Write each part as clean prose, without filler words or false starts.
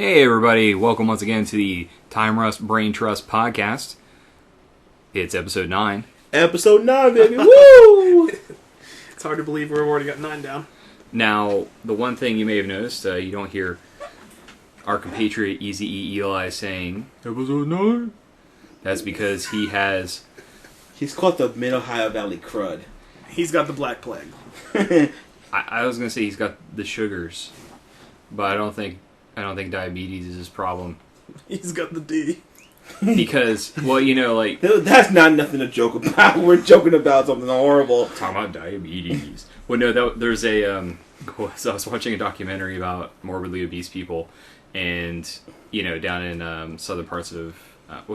Hey everybody, welcome once again to the Time Rust Brain Trust podcast. It's episode 9. Episode 9, baby, woo! It's hard to believe we've already got 9 down. Now, the one thing you may have noticed, you don't hear our compatriot Eazy-E Eli saying, episode 9? That's because he's called the Mid-Ohio Valley Crud. He's got the Black Plague. I was going to say he's got the sugars, but I don't think diabetes is his problem. He's got the D. Because, well, like... That's not nothing to joke about. We're joking about something horrible. Talking about diabetes. Well, no, there's a... so I was watching a documentary about morbidly obese people, and, down in southern parts of...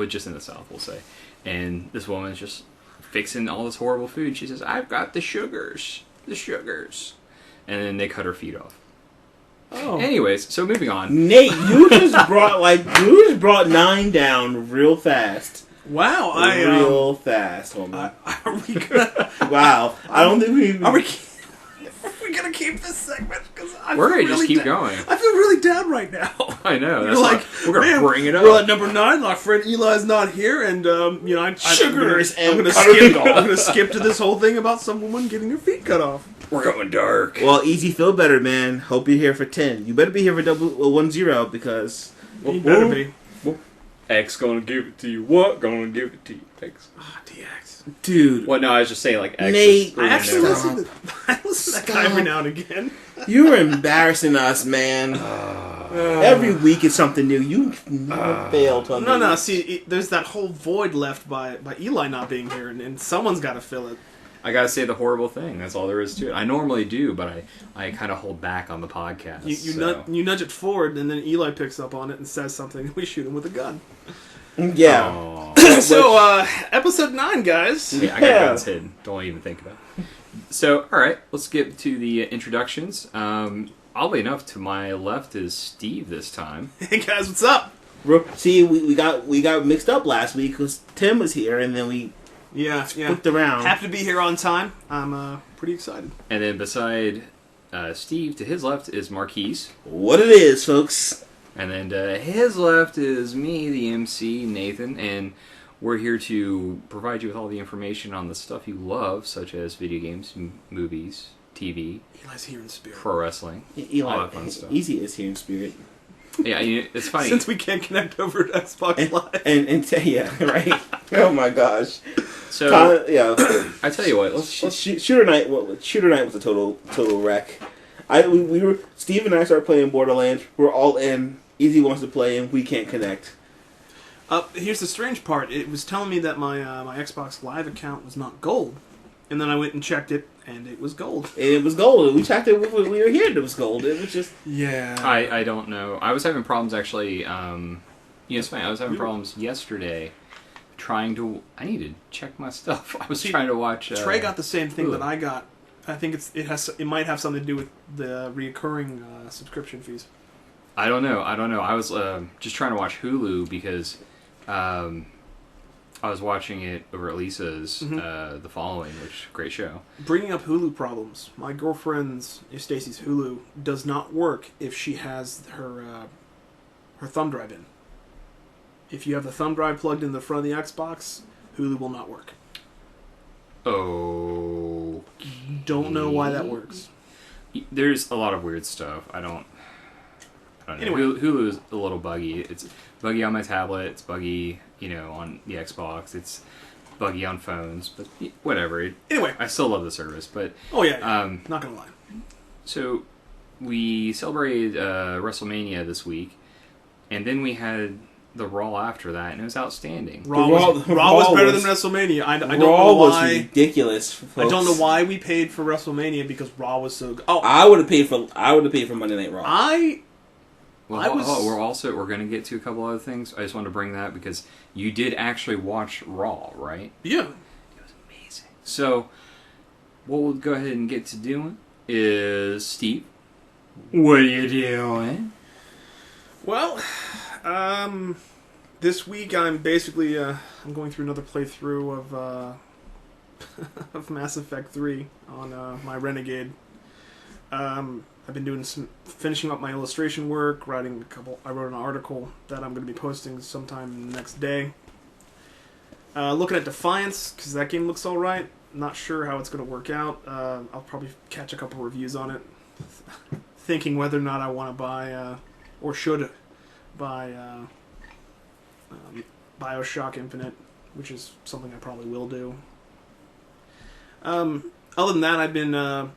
just in the South, we'll say. And this woman's just fixing all this horrible food. She says, I've got the sugars. The sugars. And then they cut her feet off. Oh. Anyways, so moving on. Nate, you just brought 9 down real fast. Wow, real fast, homie. Are we gonna? Wow, I don't think we. Are we gonna keep this segment? Because we're gonna just keep going. I feel really down right now. I know. That's like we're gonna bring it up. We're at number 9. Our friend Eli's not here, and Sugars. I'm gonna skip to this whole thing about some woman getting her feet cut off. We're going dark. Well, easy, feel better, man. Hope you're here for 10. You better be here for 10 because You better be. X gonna give it to you. What? Gonna give it to you. X. Oh, DX. dude. Well, no, I was just saying, like, X. Nate, I actually listen to Stop. that guy every now and again. You're embarrassing us, man. Every week is something new. You never fail to No. See, there's that whole void left by Eli not being here, and someone's got to fill it. I gotta say the horrible thing. That's all there is to it. I normally do, but I kind of hold back on the podcast. You nudge it forward, and then Eli picks up on it and says something, and we shoot him with a gun. Yeah. So, episode 9, guys. Yeah, I got guns hidden. Don't even think about it. So, alright, let's get to the introductions. Oddly enough, to my left is Steve this time. Hey guys, what's up? See, we got mixed up last week because Tim was here, and then we flipped around. Happy to be here on time. I'm pretty excited. And then beside Steve, to his left is Marqees. What it is, folks. And then to his left is me, the MC, Nathan, and we're here to provide you with all the information on the stuff you love, such as video games, movies, TV. Eli's here in spirit. Pro wrestling. Eli, all that fun stuff. Easy is here in spirit. Yeah, it's funny. Since we can't connect over to Xbox Live. Yeah, right. Oh my gosh. So I tell you what, Shooter Night was a total wreck. We were Steve and I started playing Borderlands. We're all in. Easy wants to play, and we can't connect. Here's the strange part. It was telling me that my Xbox Live account was not gold, and then I went and checked it, and it was gold. It was gold. We checked it when we were here. It was gold. It was just I don't know. I was having problems actually. It's funny. I was having problems yesterday. I need to check my stuff. I was trying to watch. Trey got the same thing that I got. I think it might have something to do with the reoccurring subscription fees. I don't know. I was just trying to watch Hulu because I was watching it over at Lisa's The Following, which great show. Bringing up Hulu problems. My girlfriend's, Stacy's Hulu does not work if she has her thumb drive in. If you have the thumb drive plugged in the front of the Xbox, Hulu will not work. Oh. Don't know why that works. There's a lot of weird stuff. I don't know. Anyway. Hulu is a little buggy. It's buggy on my tablet. It's buggy, on the Xbox. It's buggy on phones. But whatever. Anyway. I still love the service. But oh, yeah. Not going to lie. So, we celebrated WrestleMania this week. And then we had the Raw after that. And it was outstanding. Raw was better than WrestleMania. I don't know why. Raw was ridiculous, folks. I don't know why we paid for WrestleMania because Raw was so good. Oh, I would have paid for Monday Night Raw. We're going to get to a couple other things. I just wanted to bring that because you did actually watch Raw, right? Yeah. It was amazing. So, what we'll go ahead and get to doing is, Steve, what are you doing? Well, this week I'm basically I'm going through another playthrough of of Mass Effect 3 on my Renegade. I've been finishing up my illustration work, I wrote an article that I'm going to be posting sometime the next day. Looking at Defiance, because that game looks alright. Not sure how it's going to work out. I'll probably catch a couple reviews on it. Thinking whether or not I want to buy, or should buy, Bioshock Infinite, which is something I probably will do. Other than that, I've been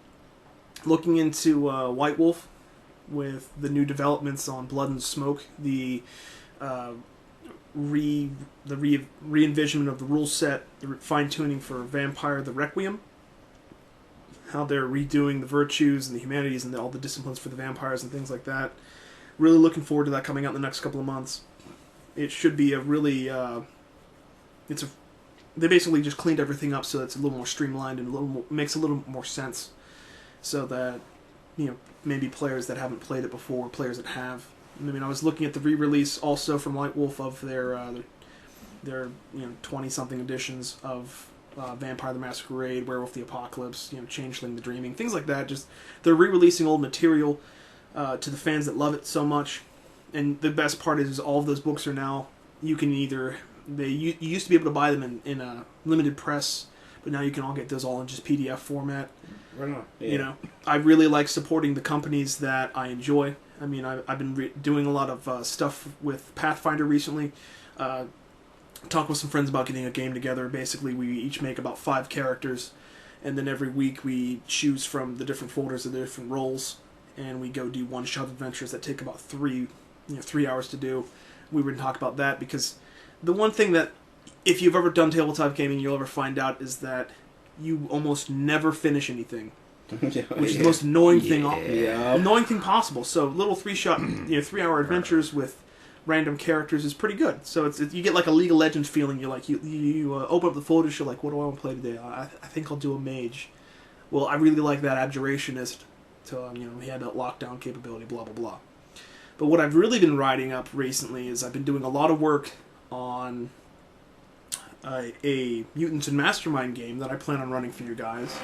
looking into White Wolf with the new developments on Blood and Smoke, the re-envisionment of the rule set, the fine-tuning for Vampire the Requiem, how they're redoing the virtues and the humanities and all the disciplines for the vampires and things like that. Really looking forward to that coming out in the next couple of months. It should be a really... They basically just cleaned everything up so it's a little more streamlined and makes a little more sense, so that, maybe players that haven't played it before, players that have. I was looking at the re-release also from White Wolf of their 20-something editions of Vampire the Masquerade, Werewolf the Apocalypse, Changeling the Dreaming, things like that. Just they're re-releasing old material to the fans that love it so much. And the best part is all of those books are now, you used to be able to buy them in a limited press, but now you can all get those all in just PDF format. Right on. Yeah. I really like supporting the companies that I enjoy. I've been doing a lot of stuff with Pathfinder recently. Talked with some friends about getting a game together. Basically, we each make about 5 characters, and then every week we choose from the different folders of the different roles, and we go do one-shot adventures that take about 3 hours to do. We were going to talk about that because the one thing that, if you've ever done tabletop gaming, you'll ever find out is that you almost never finish anything, which is the most annoying thing possible. So little 3-hour adventures with random characters is pretty good. So you get like a League of Legends feeling. You're like you open up the folders. You're like, what do I want to play today? I think I'll do a mage. Well, I really like that Abjurationist. So he had that lockdown capability. Blah blah blah. But what I've really been writing up recently is I've been doing a lot of work on a Mutants and Mastermind game that I plan on running for you guys.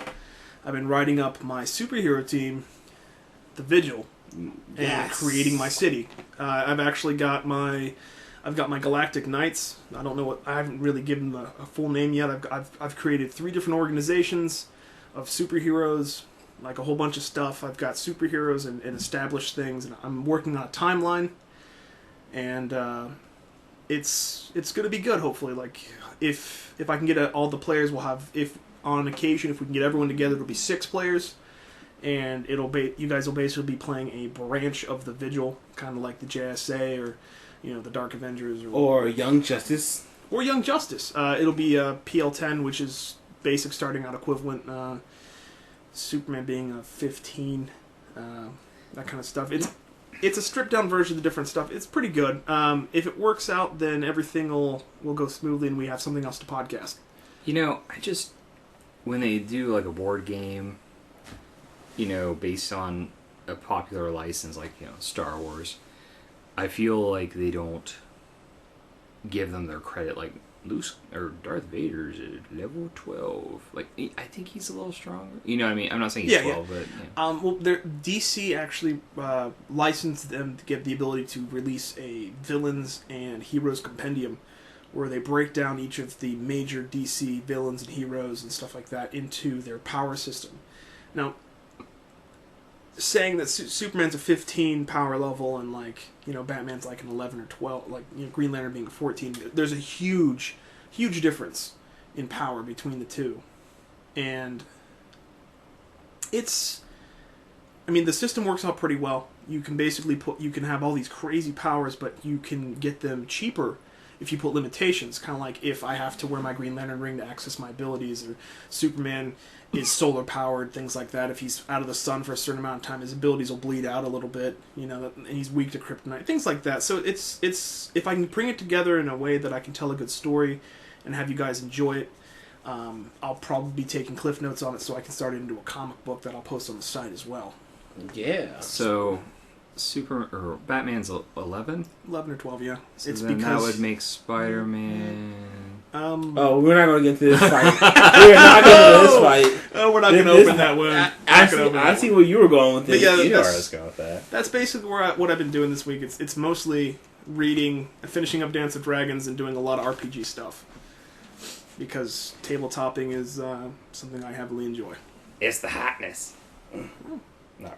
I've been writing up my superhero team, the Vigil, and creating my city. I've actually got my Galactic Knights. I don't know what, I haven't really given them a full name yet. I've created 3 different organizations of superheroes, like a whole bunch of stuff. I've got superheroes and established things, and I'm working on a timeline, and it's going to be good. Hopefully, like if I can get all the players, we'll have, if on occasion if we can get everyone together, it'll be 6 players, and you guys will basically be playing a branch of the Vigil, kind of like the JSA or the Dark Avengers or Young Justice. It'll be PL10, which is basic starting out equivalent. Superman being a 15, that kind of stuff. It's a stripped down version of the different stuff. It's pretty good. If it works out, then everything will go smoothly, and we have something else to podcast. When they do like a board game, based on a popular license like Star Wars, I feel like they don't give them their credit. Like Darth Vader's at level 12. Like, I think he's a little stronger. You know what I mean? I'm not saying he's 12, but... Yeah. DC actually licensed them to get the ability to release a Villains and Heroes Compendium, where they break down each of the major DC villains and heroes and stuff like that into their power system. Now, saying that Superman's a 15 power level and Batman's like an 11 or 12, Green Lantern being a 14, there's a huge difference in power between the two. And the system works out pretty well. You can basically you can have all these crazy powers, but you can get them cheaper if you put limitations. Kind of like if I have to wear my Green Lantern ring to access my abilities, or Superman is solar powered, things like that. If he's out of the sun for a certain amount of time, his abilities will bleed out a little bit, and he's weak to kryptonite, things like that. So it's if I can bring it together in a way that I can tell a good story and have you guys enjoy it, I'll probably be taking cliff notes on it so I can start it into a comic book that I'll post on the site as well. Yeah. So Batman's 11? 11 or 12, yeah. So it's then because that would make Spider-Man... Oh, we're not going to get into this fight. We're not going to this fight. Oh, we're not going to open that wound. I see where you were going with this. Yeah, You know where I was going with that. That's basically what I've been doing this week. It's mostly reading, finishing up Dance of Dragons, and doing a lot of RPG stuff. Because tabletopping is something I heavily enjoy. It's the hotness. No.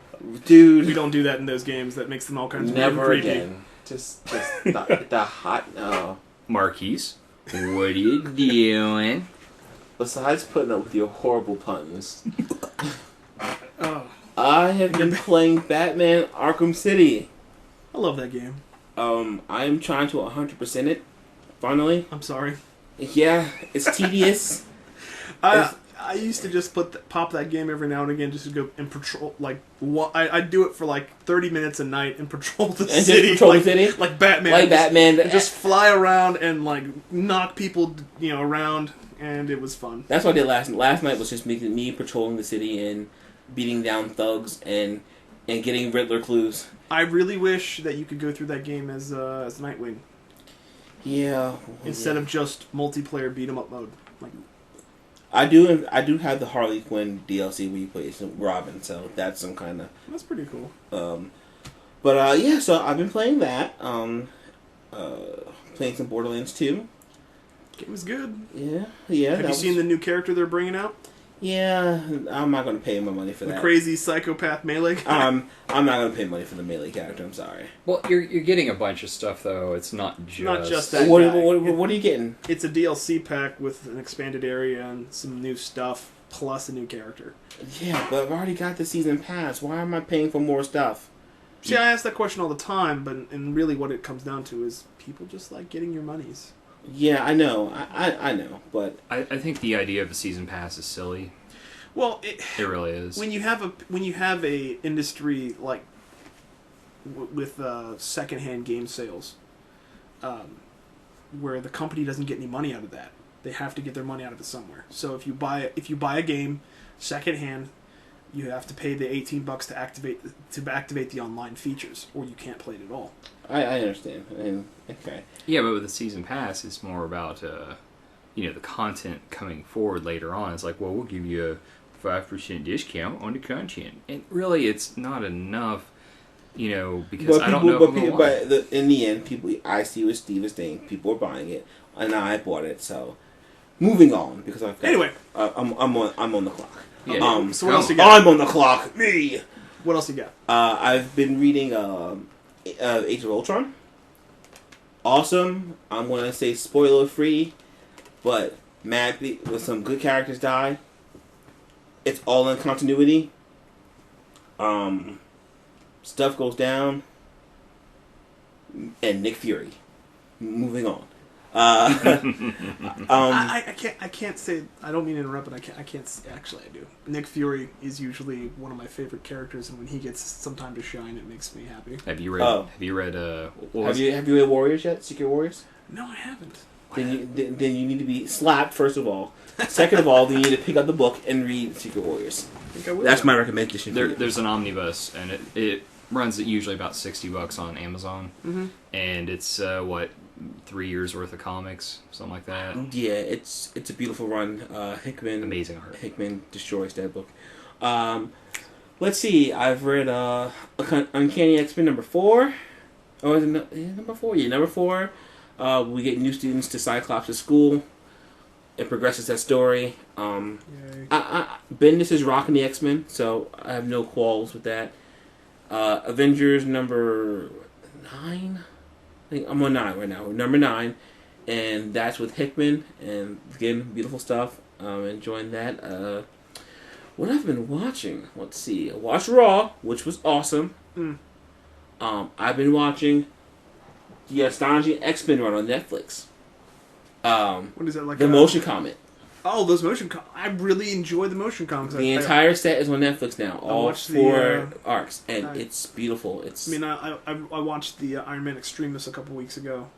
Dude. We don't do that in those games. That makes them all kinds of Never creepy. again. Just the hot. No. Marqees, what are you doing? Besides putting up with your horrible puns, Oh, I have been playing Batman Arkham City. I love that game. I am trying to 100% it, finally. I'm sorry. Yeah, it's tedious. I used to just pop that game every now and again just to go and patrol. I'd do it for like 30 minutes a night and patrol the city. Like Batman. Like Batman. And just fly around and like knock people, around, and it was fun. That's what I did last night. Last night was just me patrolling the city and beating down thugs and getting Riddler clues. I really wish that you could go through that game as Nightwing. Yeah. Instead of just multiplayer beat 'em up mode. Like, I do have the Harley Quinn DLC where you play some Robin, so that's some kind of... That's pretty cool. Yeah, so I've been playing that. Playing some Borderlands 2. Game was good. Yeah. Have you seen the new character they're bringing out? Yeah, I'm not going to pay my money for that. The crazy psychopath melee guy? I'm not going to pay money for the melee character, I'm sorry. Well, you're getting a bunch of stuff, though. It's not just... that What guy. are you getting? It's a DLC pack with an expanded area and some new stuff, plus a new character. Yeah, but I've already got the season pass. Why am I paying for more stuff? See, I ask that question all the time, and really what it comes down to is people just like getting your monies. Yeah, I know. I know, but... I think the idea of a season pass is silly. Well, it really is. When you have a industry like with secondhand game sales, where the company doesn't get any money out of that, they have to get their money out of it somewhere. So if you buy a game secondhand, you have to pay the $18 to activate the online features, or you can't play it at all. I understand. Okay. Yeah, but with the season pass, it's more about the content coming forward later on. It's like, well, we'll give you a 5% discount on the content, and really, it's not enough. Because I don't know. But in the end, I see what Steve is saying. People are buying it, and I bought it. So, moving on because I've got, anyway, I'm on the clock. Yeah. So what else you got? I'm on the clock. Me. What else you got? I've been reading Age of Ultron. Awesome. I'm gonna say spoiler free, but madly with some good characters die. It's all in continuity. Stuff goes down, and Nick Fury. Moving on. I can't say. I don't mean to interrupt, but I can't. Actually, I do. Nick Fury is usually one of my favorite characters, and when he gets some time to shine, it makes me happy. Have you read? Have you read? Have you read Warriors yet? Secret Warriors? No, I haven't. Then you need to be slapped first of all. Second of all, then you need to pick up the book and read Secret Warriors. I think I will. That's my recommendation. There's an omnibus, and it runs at usually about $60 on Amazon, and it's 3 years worth of comics, something like that. Yeah, it's a beautiful run. Hickman, amazing art. Hickman destroys that book. Let's see. I've read Uncanny X-Men number 4. Oh, is it number 4? Yeah, number 4. We get new students to Cyclops' school. It progresses that story. Bendis is rocking the X-Men, so I have no quarrels with that. Avengers number 9. I think I'm on 9 right now. Number 9, and that's with Hickman, and again, beautiful stuff. Enjoying that. What I've been watching? Let's see. I watched Raw, which was awesome. I've been watching the Astonishing X-Men run on Netflix. What is that like? The motion comic. Oh, those motion comics. I really enjoy the motion comics. The entire set is on Netflix now. All 4 arcs, and it's beautiful. I watched the Iron Man Extremis a couple weeks ago.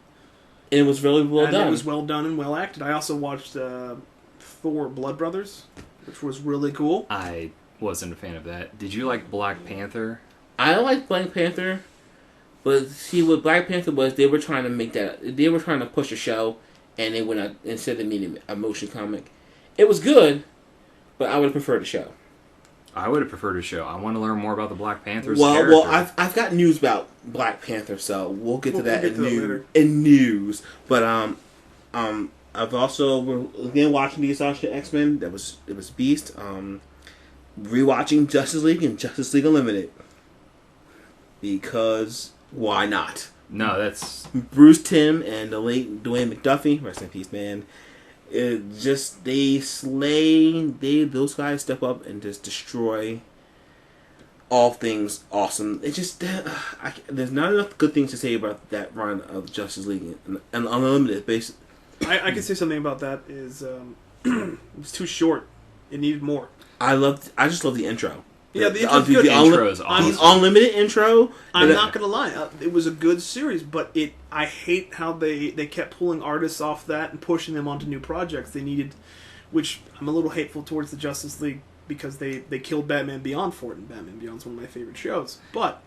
And it was really well done. It was well done and well acted. I also watched Thor: Blood Brothers, which was really cool. I wasn't a fan of that. Did you like Black Panther? I liked Black Panther, but see what Black Panther was, they were trying to push a show, and they went out instead of making a motion comic. It was good, but I would have preferred a show. I would have preferred a show. I want to learn more about the Black Panther's Well, character. I've got news about Black Panther, so we'll get to that we'll get to that later. in news. But I've also we're again watching the Astonishing X-Men. It was Beast. Rewatching Justice League and Justice League Unlimited because why not? No, that's Bruce Timm and the late Dwayne McDuffie, rest in peace, man. It just those guys step up and just destroy all things awesome. It just there's not enough good things to say about that run of Justice League and Unlimited. Basically, I can say something about that. Is it was too short. It needed more. I just love the intro. Yeah, the intro's good. the intro is awesome. The Unlimited intro. I'm not gonna lie, it was a good series, but I hate how they kept pulling artists off that and pushing them onto new projects. They needed, which I'm a little hateful towards the Justice League because they killed Batman Beyond for it, and Batman Beyond's one of my favorite shows. But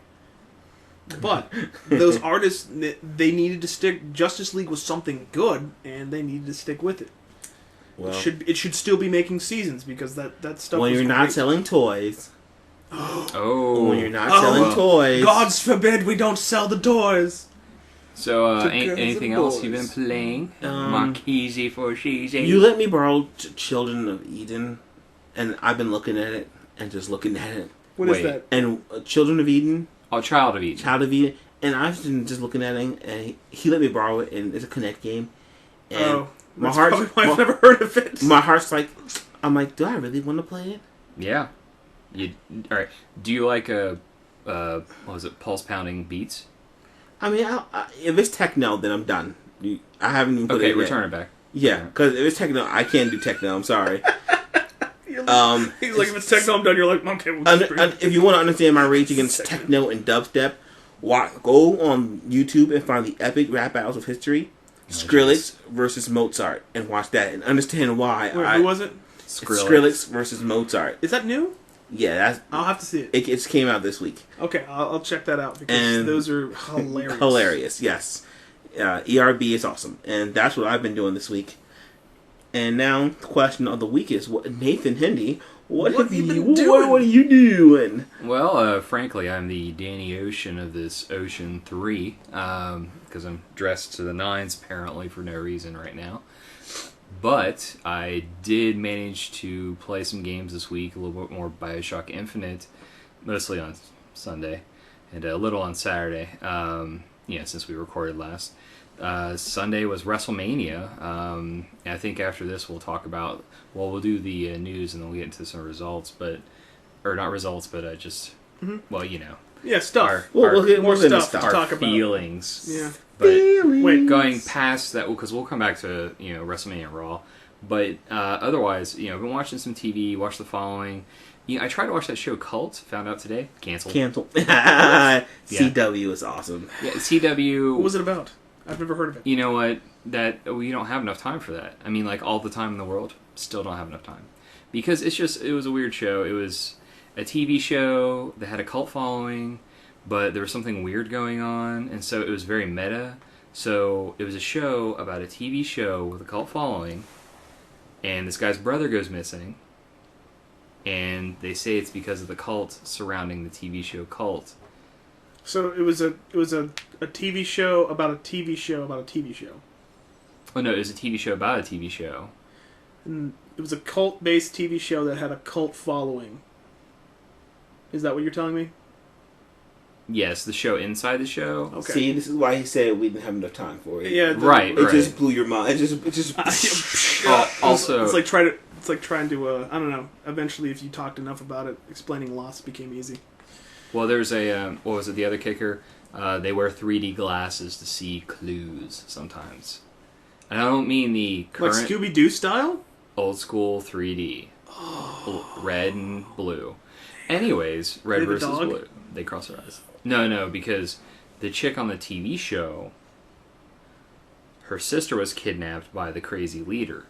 those artists, they needed to stick. Justice League was something good, and they needed to stick with it. Well, It should still be making seasons because that stuff. when was you're not great. selling toys. oh. When you're not Oh, selling well. toys. Gods forbid we don't sell the toys. So, To girls anything and else you've been boys. playing? Um, Marqees for Sheezy. You let me borrow Children of Eden, and I've been looking at it and just looking at it. What is Wait. that? And Children of Eden, Oh, Child of Eden. Child of Eden, and I've been just looking at it, and he let me borrow it, and it's a Connect game. And Oh, my that's heart, probably why I've never heard of it. my heart's like, I'm like, do I really want to play it? Yeah. All right. Do you like what was it? Pulse pounding beats? I mean, if it's techno, then I'm done. I haven't even put Okay, it yet. return it back. Yeah, because if it's techno, I can't do techno. I'm sorry. He's like, if it's techno, I'm done. You're like, okay, we'll just bring it. If you want to understand my rage against techno and dubstep, go on YouTube and find the epic rap battles of history, Skrillex versus Mozart, and watch that and understand why. Wait, who was it? Skrillex versus Mozart. Is that new? Yeah, I'll have to see it. it came out this week. Okay, I'll check that out because And- those are hilarious. Hilarious, yes. ERB is awesome, and that's what I've been doing this week. And now the question of the week is, Nathan Hindy, what have you been doing? What are you doing? Well, frankly, I'm the Danny Ocean of this Ocean 3, because I'm dressed to the nines, apparently, for no reason right now. But I did manage to play some games this week, a little bit more Bioshock Infinite, mostly on Sunday, and a little on Saturday, since we recorded last. Sunday was Wrestlemania. I think after this we'll talk about, we'll do the news and then we'll get into some results, or not results, but just, well, Yeah, stuff. We'll get more more into stuff to stuff. talk about. feelings. Yeah. But Wait, going past that, because we'll come back to WrestleMania and Raw, but otherwise, I've been watching some TV. Watched the following. I tried to watch that show Cult. Found out today, canceled. CW is awesome. Yeah, CW. what was it about? I've never heard of it. You know what? That we don't have enough time for that. I mean, like all the time in the world, still don't have enough time because it was a weird show. It was a TV show that had a cult following, but there was something weird going on, and so it was very meta. So it was a show about a TV show with a cult following, and this guy's brother goes missing, and they say it's because of the cult surrounding the TV show Cult. So it was a TV show about a TV show about a TV show. Oh no, it was a TV show about a TV show. And it was a cult-based TV show that had a cult following. Is that what you're telling me? Yes, the show inside the show. Okay. See, this is why he said we didn't have enough time for it. Yeah. Right. It just blew your mind. It just Also, it's like trying to I don't know. Eventually, if you talked enough about it, explaining Lost became easy. well, there's a what was it? The other kicker. They wear 3D glasses to see clues sometimes. And I don't mean the Like current Scooby Doo style. old school 3D, red and blue. Anyways, red They have a versus dog? blue. They cross their eyes. No, because the chick on the TV show, her sister was kidnapped by the crazy leader.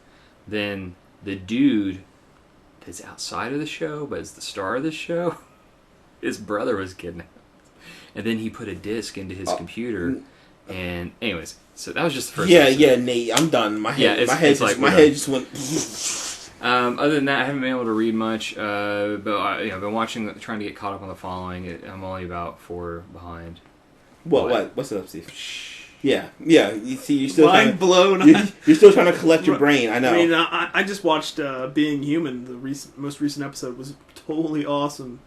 Then the dude that's outside of the show, but is the star of the show, his brother was kidnapped. And then he put a disc into his computer And anyways, so that was just the first. Yeah, episode. yeah, Nate, I'm done. My head, my head just went. Other than that, I haven't been able to read much. But I've been trying to get caught up on the following. I'm only about 4 behind. What? What's up, Steve? Yeah. You see, you're still mind blown. You're still trying to collect your brain. I know. I mean, I just watched Being Human. The most recent episode was totally awesome.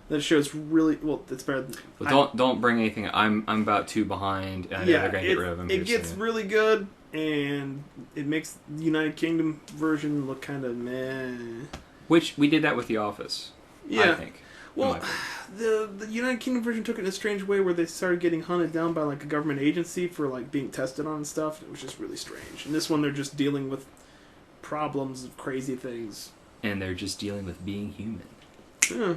That show's really well. It's better. But don't bring anything. I'm about 2 behind, and I know they're gonna get rid of them. It gets really good, and it makes the United Kingdom version look kind of meh. Which we did that with The Office. Yeah. I think. Well, the United Kingdom version took it in a strange way where they started getting hunted down by like a government agency for like being tested on and stuff. It was just really strange. And this one, they're just dealing with problems of crazy things. And they're just dealing with being human. Yeah.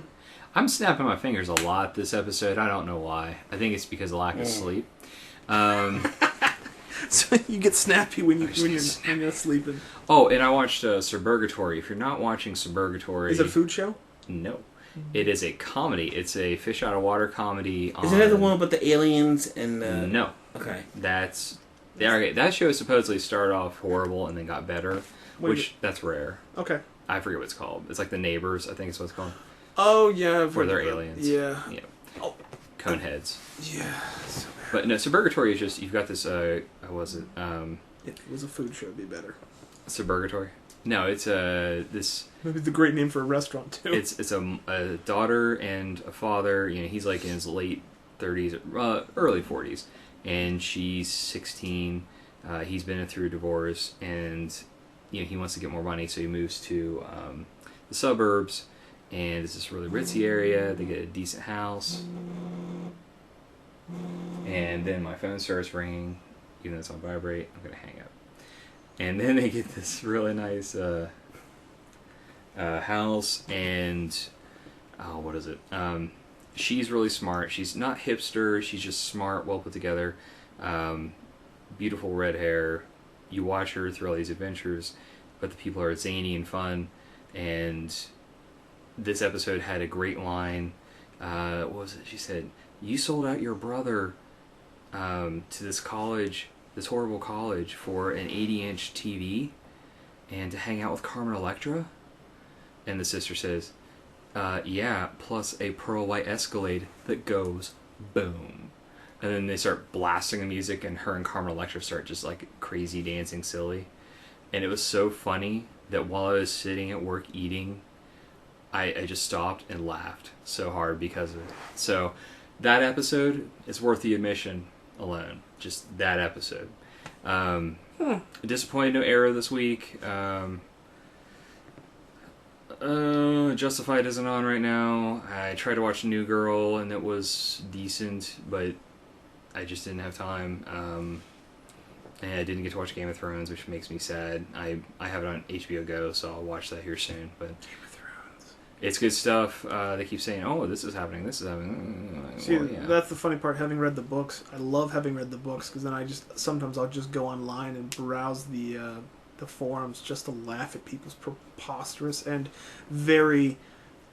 I'm snapping my fingers a lot this episode. I don't know why. I think it's because of lack of sleep. So you get snappy when you're sleeping. Oh, and I watched Suburgatory. If you're not watching Suburgatory... Is it a food show? No. It is a comedy. It's a fish out of water comedy. Isn't that the one about the aliens and... No. Okay. That show supposedly started off horrible and then got better, that's rare. Okay. I forget what it's called. It's like The Neighbors, I think is what it's called. Oh, yeah. Where they're aliens. Yeah. Oh. Coneheads. Yeah. So but no, Suburgatory is just, you've got this, how was it? if it was a food show, it'd be better. Suburgatory? No, it's this... Maybe the great name for a restaurant, too. It's a daughter and a father. You know, he's like in his late 30s, early 40s, and she's 16. He's been through a divorce, and you know he wants to get more money, so he moves to the suburbs, and it's this really ritzy area. They get a decent house, and then my phone starts ringing, even though it's on vibrate. I'm gonna hang up, and then they get this really nice. House, and what is it? She's really smart. She's not hipster. She's just smart, well put together. Beautiful red hair. You watch her through all these adventures, but the people are zany and fun. And this episode had a great line. What was it? She said, "You sold out your brother to this college, this horrible college, for an 80-inch TV, and to hang out with Carmen Electra." And the sister says, yeah, plus a pearl white Escalade that goes boom. And then they start blasting the music, and her and Carmen Electra start just like crazy dancing silly. And it was so funny that while I was sitting at work eating, I just stopped and laughed so hard because of it. So that episode is worth the admission alone. Just that episode. Disappointed no Arrow this week. Justified isn't on right now. I tried to watch New Girl and it was decent, but I just didn't have time. And I didn't get to watch Game of Thrones, which makes me sad. I have it on HBO Go, so I'll watch that here soon. But Game of Thrones. It's good stuff. They keep saying, "Oh, this is happening. This is happening." See, well, yeah. that's the funny part. Having read the books, I love having read the books because then sometimes I'll just go online and browse the forums just to laugh at people's preposterous and very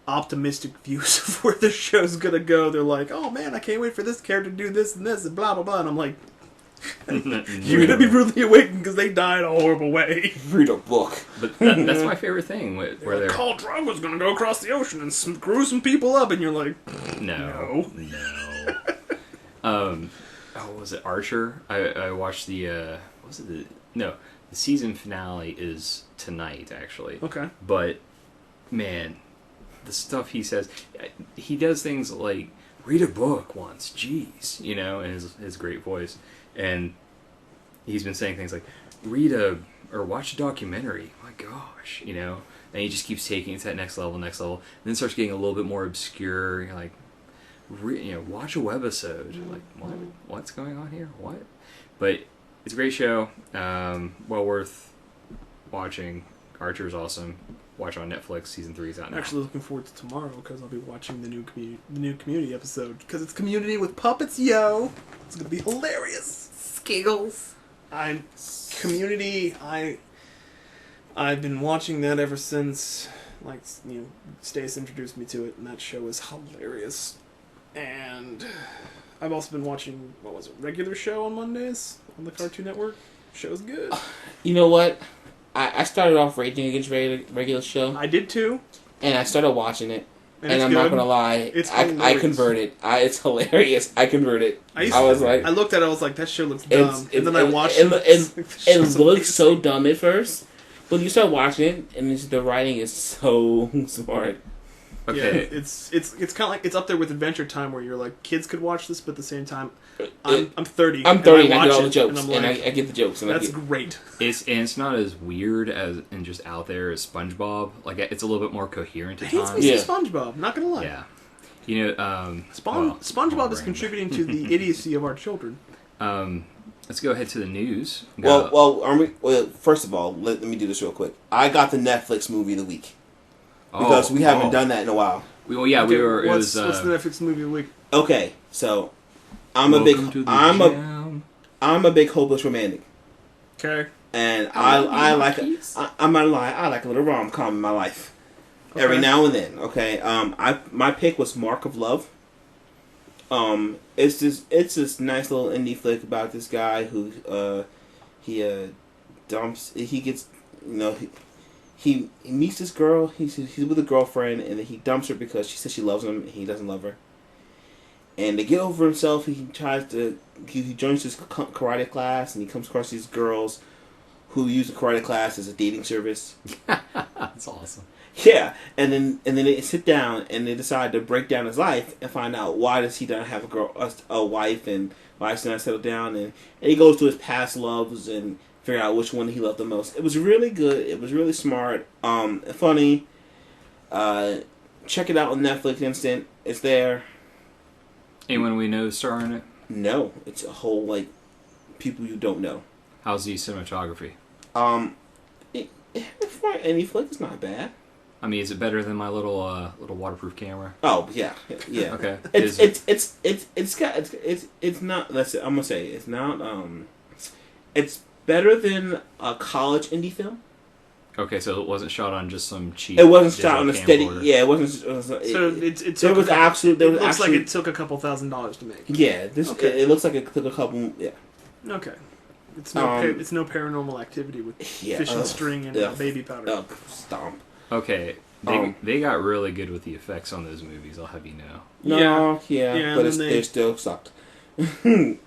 optimistic views of where the show's gonna go. They're like, "Oh man, I can't wait for this character to do this and this and blah blah blah," and I'm like, "You're gonna be rudely awakened because they died a horrible way." Read a book. But that's my favorite thing. Where they're Khal Drogo's gonna go across the ocean and screw some people up, and you're like, no. What was it, Archer? I watched the the season finale is tonight actually. okay, But man, the stuff he says, he does things like read a book once, jeez, you know, in his great voice, and he's been saying things like or watch a documentary. My gosh, you know, and he just keeps taking it to that next level, and then starts getting a little bit more obscure. You're like, watch a webisode. Like, what's going on here? What? But it's a great show. Well worth watching. Archer's awesome. Watch on Netflix. Season 3 is out now. I'm actually looking forward to tomorrow because I'll be watching the new Community episode because it's Community with puppets, yo. It's gonna be hilarious. Skiggles. Community. I've been watching that ever since, Stace introduced me to it, and that show is hilarious. And I've also been watching, what was it, Regular Show on Mondays on the Cartoon Network. Show's good. You know what? I started off raging against regular show, I did too. and I started watching it. And it's I'm good. not gonna lie, It's I hilarious. converted. It's hilarious. I converted. I was like, I looked at it, I was like, that show looks dumb. And then I watched it. it. It looks so dumb at first, but you start watching it, and the writing is so smart. Okay. Yeah, it's kind of like, it's up there with Adventure Time, where you're like, kids could watch this, but at the same time, I'm 30. I'm 30 and I watch get all the it, jokes, I'm and like, I get the jokes. And that's I get, great. It's not as weird as and just out there as SpongeBob. Like it's a little bit more coherent I at hate times. me Yeah. some SpongeBob, not gonna lie. Yeah. You know, SpongeBob is brain. contributing to the idiocy of our children. Let's go ahead to the news. well, first of all, let me do this real quick. I got the Netflix movie of the week because we haven't done that in a while. Well, yeah, we were. What's it was. the Netflix movie of the week? Okay, so I'm a big hopeless romantic, Okay. and I like I'm not lie. I like a little rom com in my life every Okay. now and then. Okay, my pick was Mark of Love. It's this nice little indie flick about this guy who he gets he meets this girl. He's with a girlfriend, and then he dumps her because she says she loves him and he doesn't love her. And to get over himself, he joins this karate class, and he comes across these girls who use the karate class as a dating service. That's awesome. Yeah, and then they sit down and they decide to break down his life and find out why does he not have a wife, and why does he not settle down, and he goes to his past loves and figure out which one he loved the most. It was really good. It was really smart, funny. Check it out on Netflix Instant. It's there. Anyone we know starring it? No, it's a whole people you don't know. How's the cinematography? For any flick, it's not bad. I mean, is it better than my little waterproof camera? Oh yeah. Okay. It's not. That's it. I'm gonna say it's not. It's better than a college indie film. Okay, so it wasn't shot on just some cheap. It wasn't shot on a digital steady. camcorder. Yeah, it wasn't. So it There was actually. There was it looks actually, like it took a couple $1,000s to make. Yeah, this. Okay. It looks like it took a couple. Yeah. Okay. It's no Paranormal Activity with fish and string and baby powder. Stomp. Okay, they got really good with the effects on those movies. I'll have you know. No, Yeah, but they still sucked. Okay,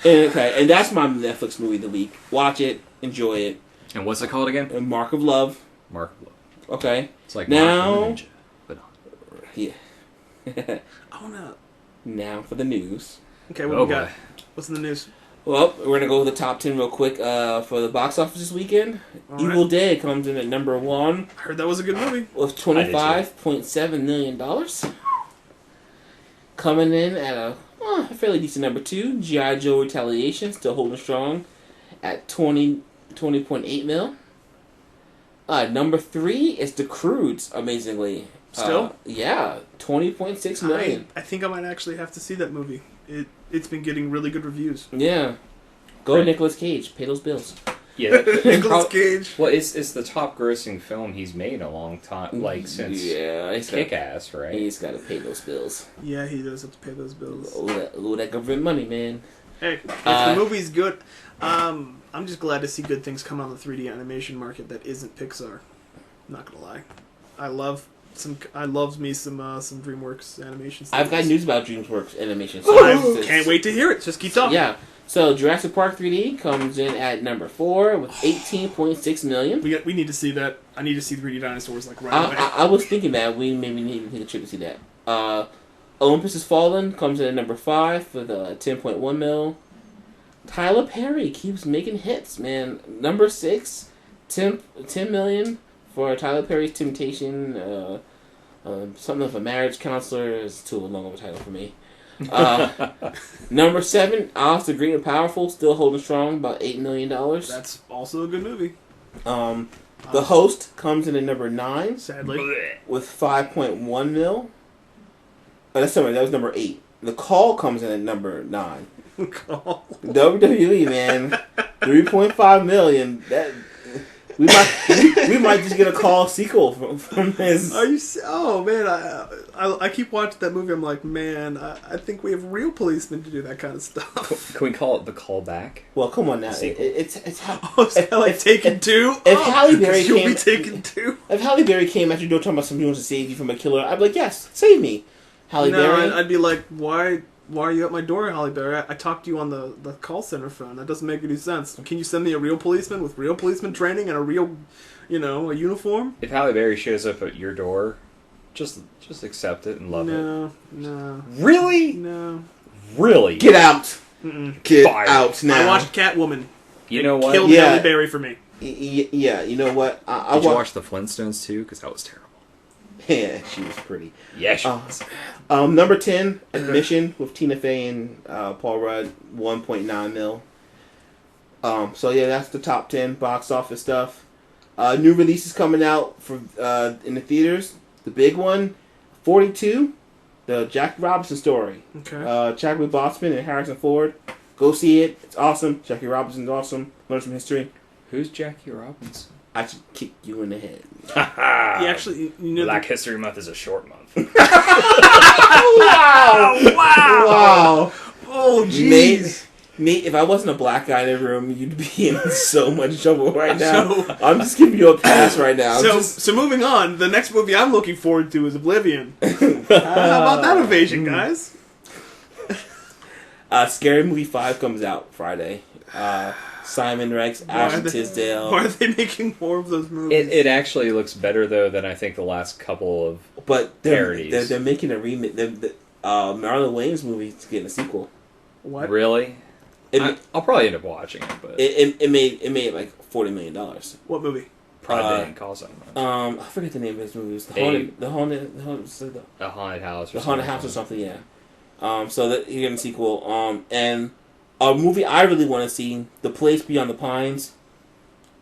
and that's my Netflix movie of the week. Watch it, enjoy it. And what's it called again? Mark of Love. Mark of Love. Okay. It's like Now- Mark of the Ninja, but Yeah. I wanna. Now for the news. Okay, what oh we got? boy. What's in the news? Well, we're gonna go with the top 10 real quick. For the box office this weekend, All Evil right. Dead comes in at number 1 I heard that was a good movie. with $25.7 million. Coming in at a fairly decent number 2, G.I. Joe Retaliation, still holding strong at 20.8 mil. Number 3 is The Croods, amazingly. Still? Yeah, 20.6 million. I think I might actually have to see that movie. It's been getting really good reviews. Yeah. Go Right. Nicolas Cage, pay those bills. Yeah. Nicolas Cage. Well, it's the top grossing film he's made in a long time, since he's Kick-Ass, right? He's got to pay those bills. Yeah, he does have to pay those bills. All that government money, man. Hey, if the movie's good, I'm just glad to see good things come on the 3D animation market that isn't Pixar. I'm not gonna lie, I love me some DreamWorks animation. I've got studios. news about DreamWorks animation. I can't wait to hear it. Just keep talking. Yeah. So Jurassic Park 3D comes in at number 4 with 18.6 million. We need to see that. I need to see 3D dinosaurs right away. I was thinking that we maybe need to take a trip to see that. Olympus Has Fallen comes in at number 5 with 10.1 mil. Tyler Perry keeps making hits, man. Number 6, 10 million for Tyler Perry's Temptation. Something of a marriage counselor is too long of a title for me. Number 7, Oz the Great and Powerful, still holding strong, about $8 million. That's also a good movie. The Host comes in at number 9 Sadly. with 5.1 mil. Oh, that was number 8. The Call comes in at number 9. WWE, man, 3.5 million. That we might just get a Call sequel from this. Are you? Oh man, I keep watching that movie. I'm like, man, I think we have real policemen to do that kind of stuff. Can we call it the callback? Well, come on now. Sequel. It's how. Oh, is that like Taken 2? If Halle Berry you'll came, be Taken 2. if Halle Berry came at your door talking about somebody who wants to save you from a killer, I'd be like, yes, save me, Halle Berry. I'd be like, why are you at my door, Halle Berry? I talked to you on the call center phone. That doesn't make any sense. Can you send me a real policeman with real policeman training and a real, a uniform? If Halle Berry shows up at your door, just accept it and love it. No. Really? No. Really? Get out. Mm-mm. Get Fired. out now. I watched Catwoman. You know what? Killed Yeah. Halle Berry for me. Yeah, you know what? Did you watch the Flintstones too? Because that was terrible. Yeah, she was pretty. Yeah, she was. Number 10, Admission with Tina Fey and Paul Rudd, 1.9 mil. So yeah, that's the top 10 box office stuff. New releases coming out for in the theaters. The big one, 42, the Jackie Robinson story. Okay. Chadwick Boseman and Harrison Ford. Go see it. It's awesome. Jackie Robinson's awesome. Learn some history. Who's Jackie Robinson? I should kick you in the head. He actually, Black History Month is a short month. Wow! Wow! Oh, jeez. Nate, if I wasn't a black guy in the room, you'd be in so much trouble right now. I'm just giving you a pass right now. So moving on, the next movie I'm looking forward to is Oblivion. How about that evasion, guys? Scary Movie 5 comes out Friday. Simon Rex, Ashley Tisdale. Why are they making more of those movies? It actually looks better though than I think the last couple of parodies. They're making a remake. Marlon Wayans movie is getting a sequel. What? Really? I'll probably end up watching it, but It made like $40 million. What movie? probably didn't call something. I forget the name of his movie. It was the haunted house. A haunted house. The haunted house or something. Yeah. So that you're getting a sequel. And a movie I really want to see, The Place Beyond the Pines,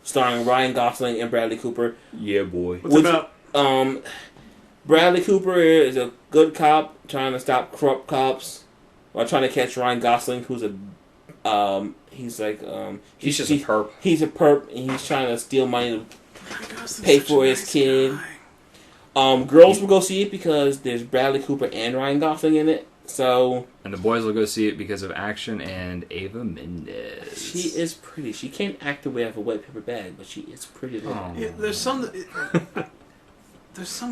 starring Ryan Gosling and Bradley Cooper. Yeah, boy. What's it about? Bradley Cooper is a good cop trying to stop corrupt cops while trying to catch Ryan Gosling, who's a he's just a perp. He's a perp, and he's trying to steal money to pay for his kid. Girls will go see it because there's Bradley Cooper and Ryan Gosling in it. So, and the boys will go see it because of action and Ava Mendes. She is pretty. She can't act the way of a wet paper bag, but she is pretty. Oh. Yeah, there's some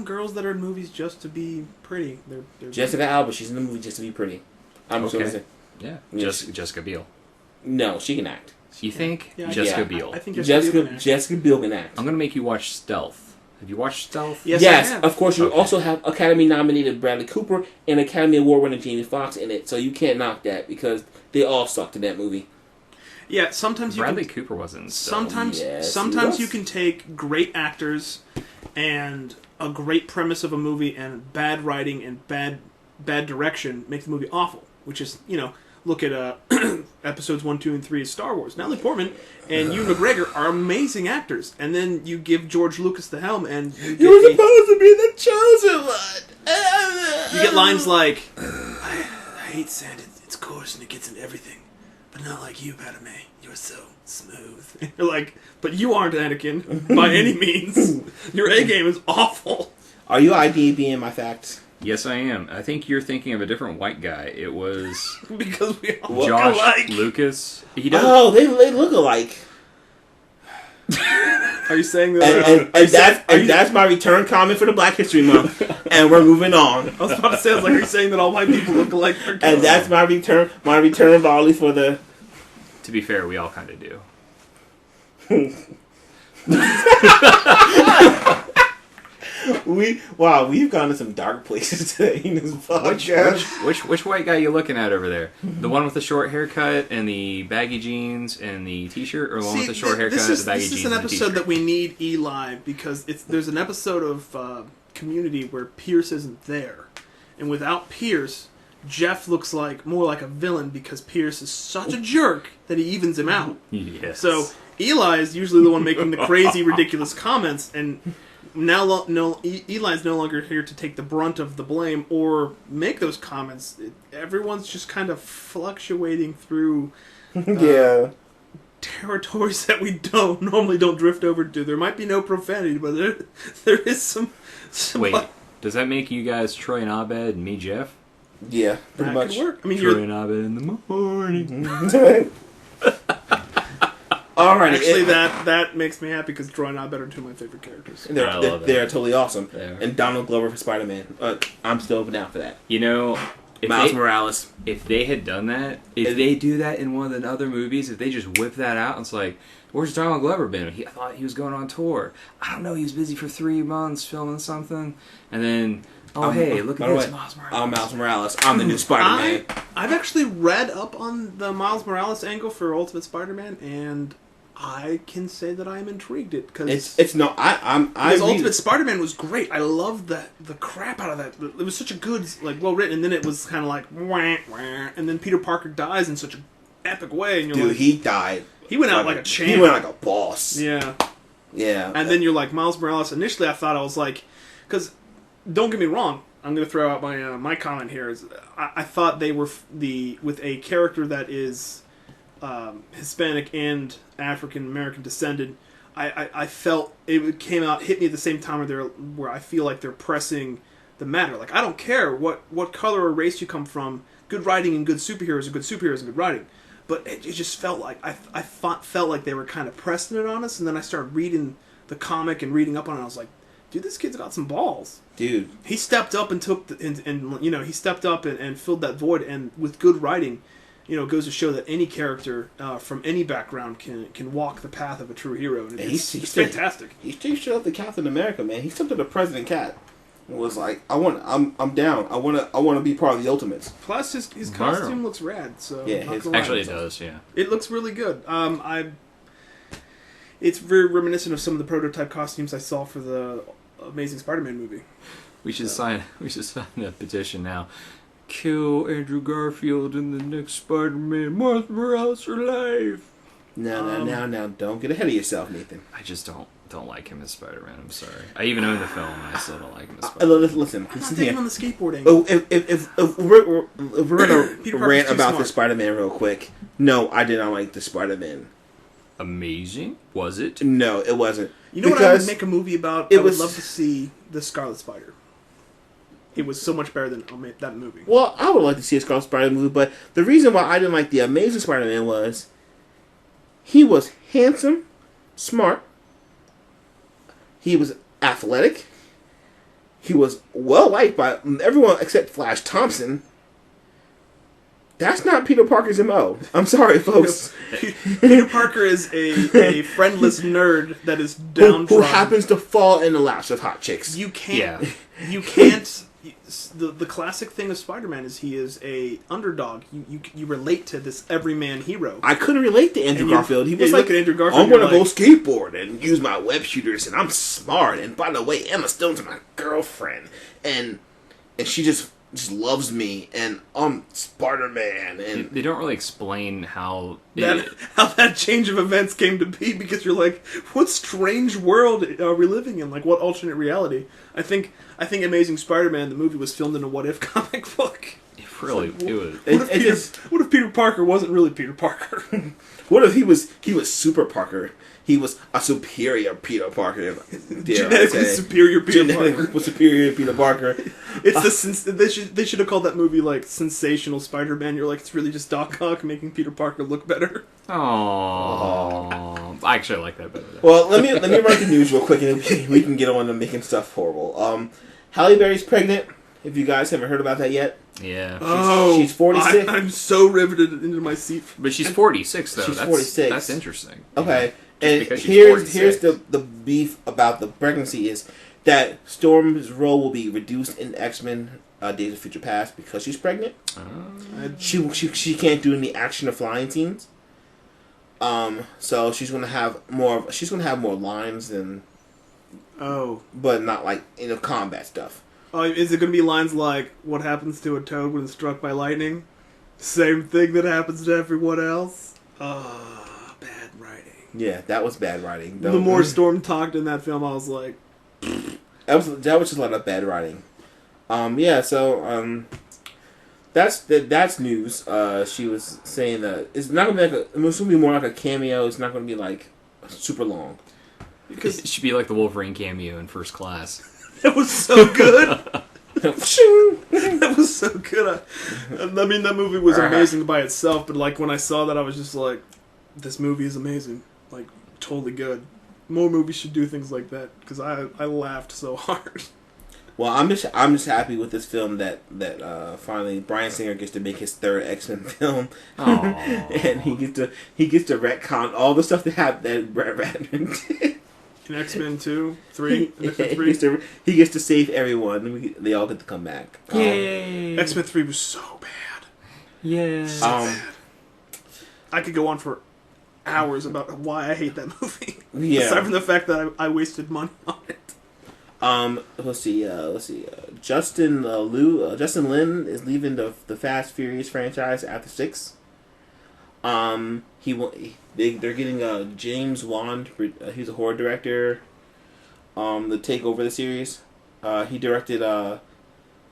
girls that are in movies just to be pretty. They're Jessica Alba, she's in the movie just to be pretty. I'm just gonna say. Yeah, Yes. Jessica Biel. No, she can act. You think? Yeah, Jessica yeah. Biel. I think Jessica Biel can act. I'm gonna make you watch Stealth. Have you watched Stealth? Yes, Yes, I have. of course. You Okay. also have Academy-nominated Bradley Cooper and Academy Award-winner Jamie Foxx in it, so you can't knock that because they all sucked in that movie. Yeah, sometimes you Bradley can, Cooper wasn't in Stealth. Sometimes Yes, you can take great actors and a great premise of a movie and bad writing and bad direction make the movie awful. Which is, look at episodes 1, 2, and 3 of Star Wars. Natalie Portman and Ewan McGregor are amazing actors, and then you give George Lucas the helm, and you supposed to be the chosen one. You get lines like, I hate sand. It's coarse and it gets in everything, but not like you, Padme. You're so smooth. You're like, but you aren't Anakin by any means. Your A game is awful. Are you IDBing my facts? Yes, I am. I think you're thinking of a different white guy. It was Because we all look Josh alike. Lucas. He does. Oh, they look alike. Are you saying that? And that's my return comment for the Black History Month. And we're moving on. I was about to say, are you saying that all white people look alike? And that's my return volley for the... To be fair, we all kind of do. We've gone to some dark places today in this podcast. Which white guy are you looking at over there? The one with the short haircut and the baggy jeans and the t-shirt, or the one with the short haircut, the baggy jeans, This is an and the episode t-shirt? that we need Eli because there's an episode of Community where Pierce isn't there, and without Pierce, Jeff looks more like a villain because Pierce is such a jerk that he evens him out. Yes. So Eli is usually the one making the crazy, ridiculous comments, and now Eli's no longer here to take the brunt of the blame or make those comments. Everyone's just kind of fluctuating through territories that we normally don't drift over to. There might be no profanity, but there is some Wait, Does that make you guys Troy and Abed and me Jeff? Yeah, pretty That much. could work. I mean, Troy you're and Abed in the morning. Alright, actually that makes me happy because Troy and I are two of my favorite characters. I love They're it. totally awesome. They are. And Donald Glover for Spider-Man. I'm still down for that. You know, Miles Morales. if they had done that, if they do that in one of the other movies, if they just whip that out, it's like, where's Donald Glover been? I thought he was going on tour. I don't know, he was busy for 3 months filming something. And then, hey, look at this, Miles Morales. I'm Miles Morales. I'm the new Spider-Man. I've actually read up on the Miles Morales angle for Ultimate Spider-Man, and I can say that I'm intrigued because It's no, I'm Ultimate Spider-Man was great. I loved the crap out of that. It was such a good, like, well written, and then it was kind of like wah, wah, and then Peter Parker dies in such an epic way, and you're dude, like, he died. he went out like a champ. He went like a boss. Yeah. Yeah. And then you're like, Miles Morales. Initially, I thought I was like, because don't get me wrong, I'm going to throw out my comment here. Is I thought they were with a character that is Hispanic and African American descended. I felt it hit me at the same time where I feel like they're pressing the matter. Like, I don't care what color or race you come from. Good writing and good superheroes are good superheroes and good writing. But it just felt like I felt like they were kind of pressing it on us. And then I started reading the comic and reading up on it. And I was like, dude, this kid's got some balls. Dude, he stepped up and took he stepped up and filled that void. And with good writing, it goes to show that any character from any background can walk the path of a true hero. And he's fantastic. He showed up to Captain America, man. He stepped to the President Cat and was like, I'm down. I wanna be part of the Ultimates. Plus, his costume looks rad. So yeah, Actually, it does. Yeah, it looks really good. It's very reminiscent of some of the prototype costumes I saw for the Amazing Spider-Man movie. we should sign a petition now. Kill Andrew Garfield in the next Spider-Man. Miles Morales for life. Now, don't get ahead of yourself, Nathan. I just don't like him as Spider-Man. I'm sorry. I even own the film, and I still don't like him as Spider-Man. Listen I'm not here. taking on the skateboarding. Oh, If we're gonna rant about smart. the Spider-Man real quick, no, I did not like the Spider-Man. Amazing? Was it? No, it wasn't. You know what I would make a movie about? I would love to see the Scarlet Spider. It was so much better than that movie. Well, I would like to see a Scarlet Spider movie, but the reason why I didn't like the Amazing Spider-Man was he was handsome, smart, he was athletic, he was well liked by everyone except Flash Thompson. That's not Peter Parker's MO. I'm sorry, folks. Peter Parker is a friendless nerd that is downtrodden. Who happens to fall in the laps of hot chicks. You can't. Yeah. You can't. The classic thing of Spider-Man is he is a underdog. You relate to this everyman hero. I couldn't relate to Andrew Garfield. He was you like, look at Andrew Garfield, I'm going to you're go skateboard and use my web shooters, and I'm smart. And by the way, Emma Stone's my girlfriend, and she just loves me, and I'm Spider-Man. And They don't really explain how that change of events came to be, because you're like, what strange world are we living in? Like, what alternate reality? I think Amazing Spider-Man, the movie, was filmed in a what if comic book. it really it was. What if Peter Parker wasn't really Peter Parker? what if he was Super Parker? He was a superior Peter Parker. Genetically superior Peter Parker. Superior Peter Parker. It's they should have called that movie like Sensational Spider-Man. You're like, it's really just Doc Ock making Peter Parker look better. Oh, I actually like that better. Well, let me write the news real quick, and we can get on to making stuff horrible. Halle Berry's pregnant. If you guys haven't heard about that yet. Yeah. She's 46. I'm so riveted into my seat. But she's 46 though. She's 46. That's interesting. Okay. And because she's here's 46. the beef about the pregnancy is that Storm's role will be reduced in X-Men Days of Future Past because she's pregnant. She can't do any action or flying scenes. So she's gonna have more lines than but not like combat stuff. Is it gonna be lines like, what happens to a toad when struck by lightning? Same thing that happens to everyone else. Bad writing. Yeah, that was bad writing. The more Storm talked in that film, I was like, that was just a lot of bad writing. So that's news. She was saying that it's not gonna be it's gonna be more like a cameo. It's not gonna be like super long. It should be like the Wolverine cameo in First Class. That was so good. That was so good. I mean, that movie was amazing by itself, but like when I saw that, I was just like, this movie is amazing. Like, totally good. More movies should do things like that, because I laughed so hard. Well, I'm just happy with this film that finally Bryan Singer gets to make his third X-Men film, and he gets to retcon all the stuff that Brett Ratner did. In X-Men 2, 3, and X-Men 3. He gets to save everyone. They all get to come back. Yay! X-Men 3 was so bad. Yeah. So bad. I could go on for hours about why I hate that movie. Yeah. Aside from the fact that I wasted money on it. Let's see. Justin Lin is leaving the Fast Furious franchise after 6. They're getting James Wan. He's a horror director. To take over the series. He directed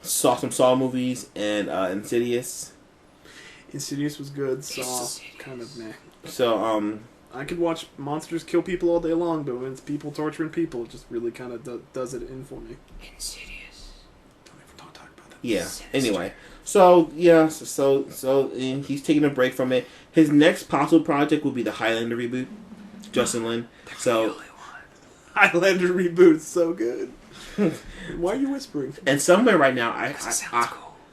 some Saw movies and Insidious. Insidious was good. Saw kind of meh. So I could watch monsters kill people all day long, but when it's people torturing people, it just really kind of does it in for me. Insidious. Don't talk about that. yeah. Anyway, so yeah, so and he's taking a break from it. His next possible project will be the Highlander reboot. Justin Lin. So Highlander reboot is so good. Why are you whispering? and somewhere right now,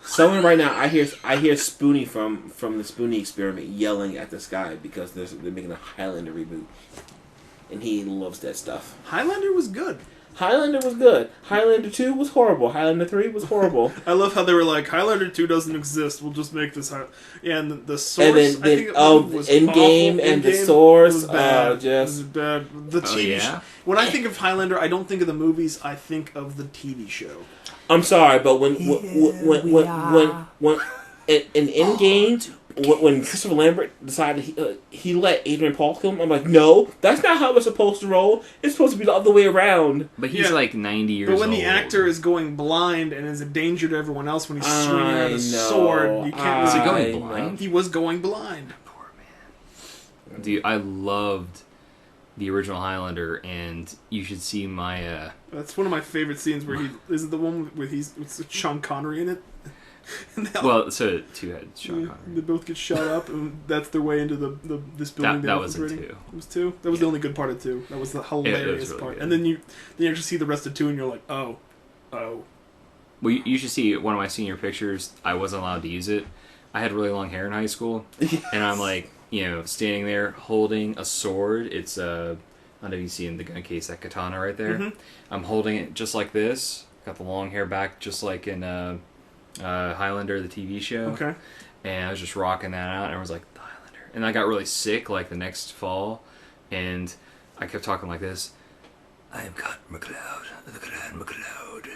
Somewhere right now, I hear Spoonie from the Spoonie Experiment yelling at the sky because they're making a Highlander reboot, and he loves that stuff. Highlander was good. Highlander was good. Highlander 2 was horrible. Highlander 3 was horrible. I love how they were like, Highlander 2 doesn't exist. We'll just make this. Yeah, and the source. And then I think it was Endgame awful. and the Endgame source was bad. It just was bad. The TV yeah? show. When I think of Highlander, I don't think of the movies. I think of the TV show. I'm sorry, but when in Endgame, when Christopher Lambert decided he let Adrian Paul kill him, I'm like, no, that's not how it's supposed to roll. It's supposed to be the other way around. But he's like 90 years old. But when the actor is going blind and is a danger to everyone else when he's swinging around a sword, you can't. Was he really- going blind? He was going blind. Poor man. Dude, I loved the original Highlander, and you should see my... That's one of my favorite scenes where he is it the one with with Sean Connery in it. And they all- Well, so two had Sean Connery. They both get shot up, and that's their way into this building. That was in 2. It was 2. That was the only good part of 2. That was the hilarious really part. good. And then you actually see the rest of 2, and you're like, oh. Well, you should see one of my senior pictures. I wasn't allowed to use it. I had really long hair in high school, and I'm like, standing there holding a sword. It's I don't know if you see in the gun case that katana right there. Mm-hmm. I'm holding it just like this. Got the long hair back, just like in Highlander, the TV show. Okay. And I was just rocking that out, and everyone was like, the Highlander. And I got really sick like the next fall, and I kept talking like this. I am Cut McLeod, the Grand McLeod.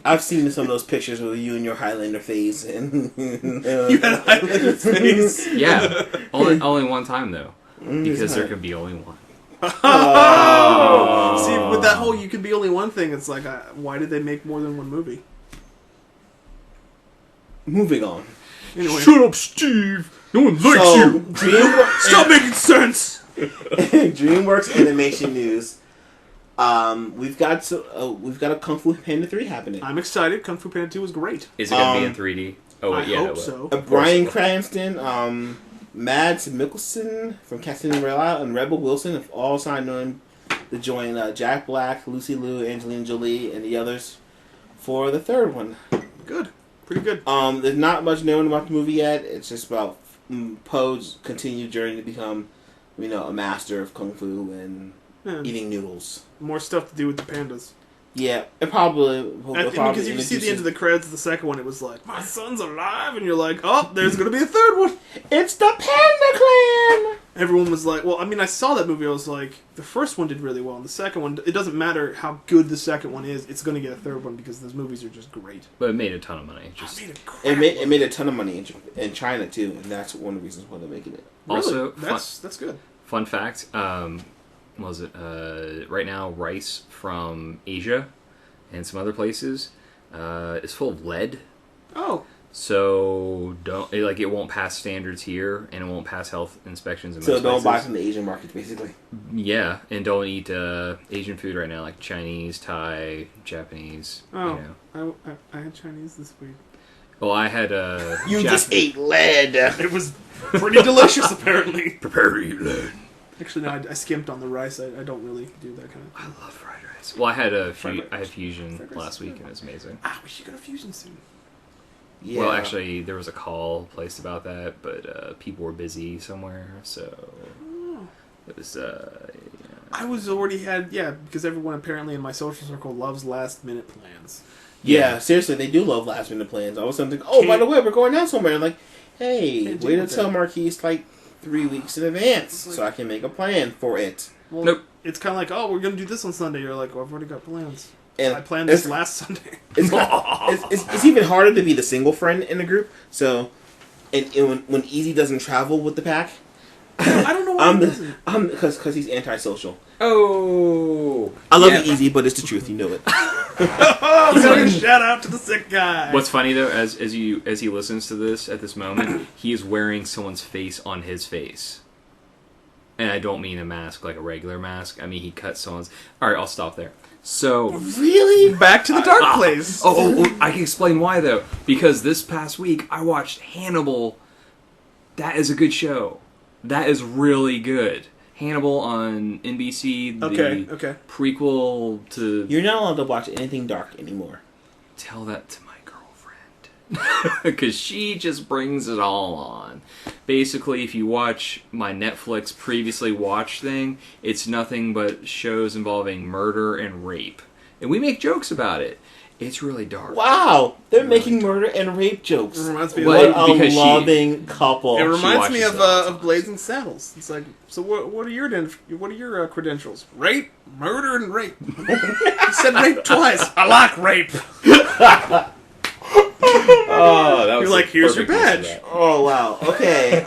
I've seen some of those pictures with you and your Highlander face, and You had a Highlander face. Yeah, only one time though, because there could be only one. Oh! See, with that whole "you could be only one" thing, it's like, why did they make more than one movie? Moving on. Anyway, Shut up, Steve. No one likes So, you. DreamWorks, stop making sense. DreamWorks animation news. We've got a Kung Fu Panda 3 happening. I'm excited. Kung Fu Panda 2 was great. Is it gonna be in 3D? Oh, I yeah, hope it will. so. Bryan Cranston, Mads Mikkelsen from Captain Marvel, and Rebel Wilson have all signed on to join Jack Black, Lucy Liu, Angelina Jolie, and the others for the third one. Good. Pretty good. There's not much known about the movie yet. It's just about Poe's continued journey to become, a master of Kung Fu and eating noodles. More stuff to do with the pandas. Yeah, it probably... Because if you see the end of the credits of the second one, it was like, my son's alive, and you're like, oh, there's going to be a third one. It's the Panda Clan! Everyone was like, well, I mean, I saw that movie, I was like, the first one did really well, and the second one, it doesn't matter how good the second one is, it's going to get a third one, because those movies are just great. But it made a ton of money. It made a ton of money in China, too, and that's one of the reasons why they're making it. Really? Also, that's good. Fun fact, right now rice from Asia and some other places is full of lead. Oh. So it won't pass standards here, and it won't pass health inspections. In So most don't places. buy from the Asian markets, basically. Yeah, and don't eat Asian food right now, like Chinese, Thai, Japanese. Oh, You know. I had Chinese this week. Well, I had You just ate lead. It was pretty delicious, apparently. prepare to eat lead. Actually, no, I skimped on the rice. I don't really do that kind of I thing. love fried rice. Well, I had Fried rice. I had fusion Fried rice last is week, good. and it was amazing. We should go to Fusion soon. Yeah. Well, actually, there was a call placed about that, but people were busy somewhere, so Oh. it was. I was already because everyone apparently in my social circle loves last minute plans. Yeah, seriously, they do love last minute plans. I was thinking, oh, by the way, we're going out somewhere. I'm like, hey, Can't wait deal to with tell that. Marqees like 3 weeks in advance so I can make a plan for it. Well, Nope. It's kind of like, oh, we're going to do this on Sunday. You're like, well, I've already got plans. And I planned this it's- last Sunday. It's even harder to be the single friend in a group. So, and when Easy doesn't travel with the pack, I don't know why he doesn't. because he's antisocial. Oh, I love yeah. you, Easy, but it's the truth. You know it. Oh, we gotta shout out to the sick guy. What's funny though, as he listens to this at this moment, he is wearing someone's face on his face, and I don't mean a mask like a regular mask. I mean he cut someone's. All right, I'll stop there. So Really? Back to the dark place. Oh, I can explain why though. Because this past week I watched Hannibal. That is a good show. That is really good. Hannibal on NBC. The Okay. prequel to. You're not allowed to watch anything dark anymore. Tell that to my girlfriend. Because she just brings it all on. Basically, if you watch my Netflix previously watched thing, it's nothing but shows involving murder and rape. And we make jokes about it. It's really dark. Wow, they're making murder and rape jokes. It reminds me Well, of, What a because she- loving couple. it reminds me watches of it all the time. Blazing Saddles. It's like, so what are your credentials? Rape, murder, and rape. You said rape twice. I like rape. Oh, that was You're like, the here's your perfect use of badge. that. Oh wow. Okay.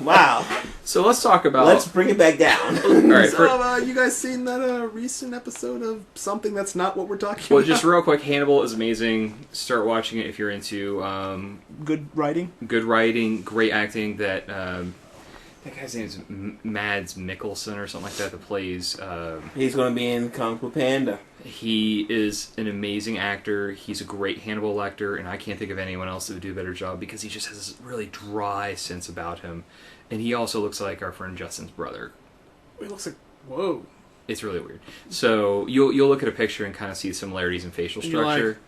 Wow. So let's talk about. Let's bring it back down. all right. So, you guys seen that recent episode of something that's not what we're talking Well, about? just real quick, Hannibal is amazing. Start watching it if you're into Good writing. good writing, great acting. That guy's name is Mads Mikkelsen or something like that. That plays. He's going to be in Kung Fu Panda. He is an amazing actor. He's a great Hannibal Lecter, and I can't think of anyone else that would do a better job because he just has this really dry sense about him. And he also looks like our friend Justin's brother. It looks like, whoa. It's really weird. So you'll look at a picture and kind of see similarities in facial And you're like, structure.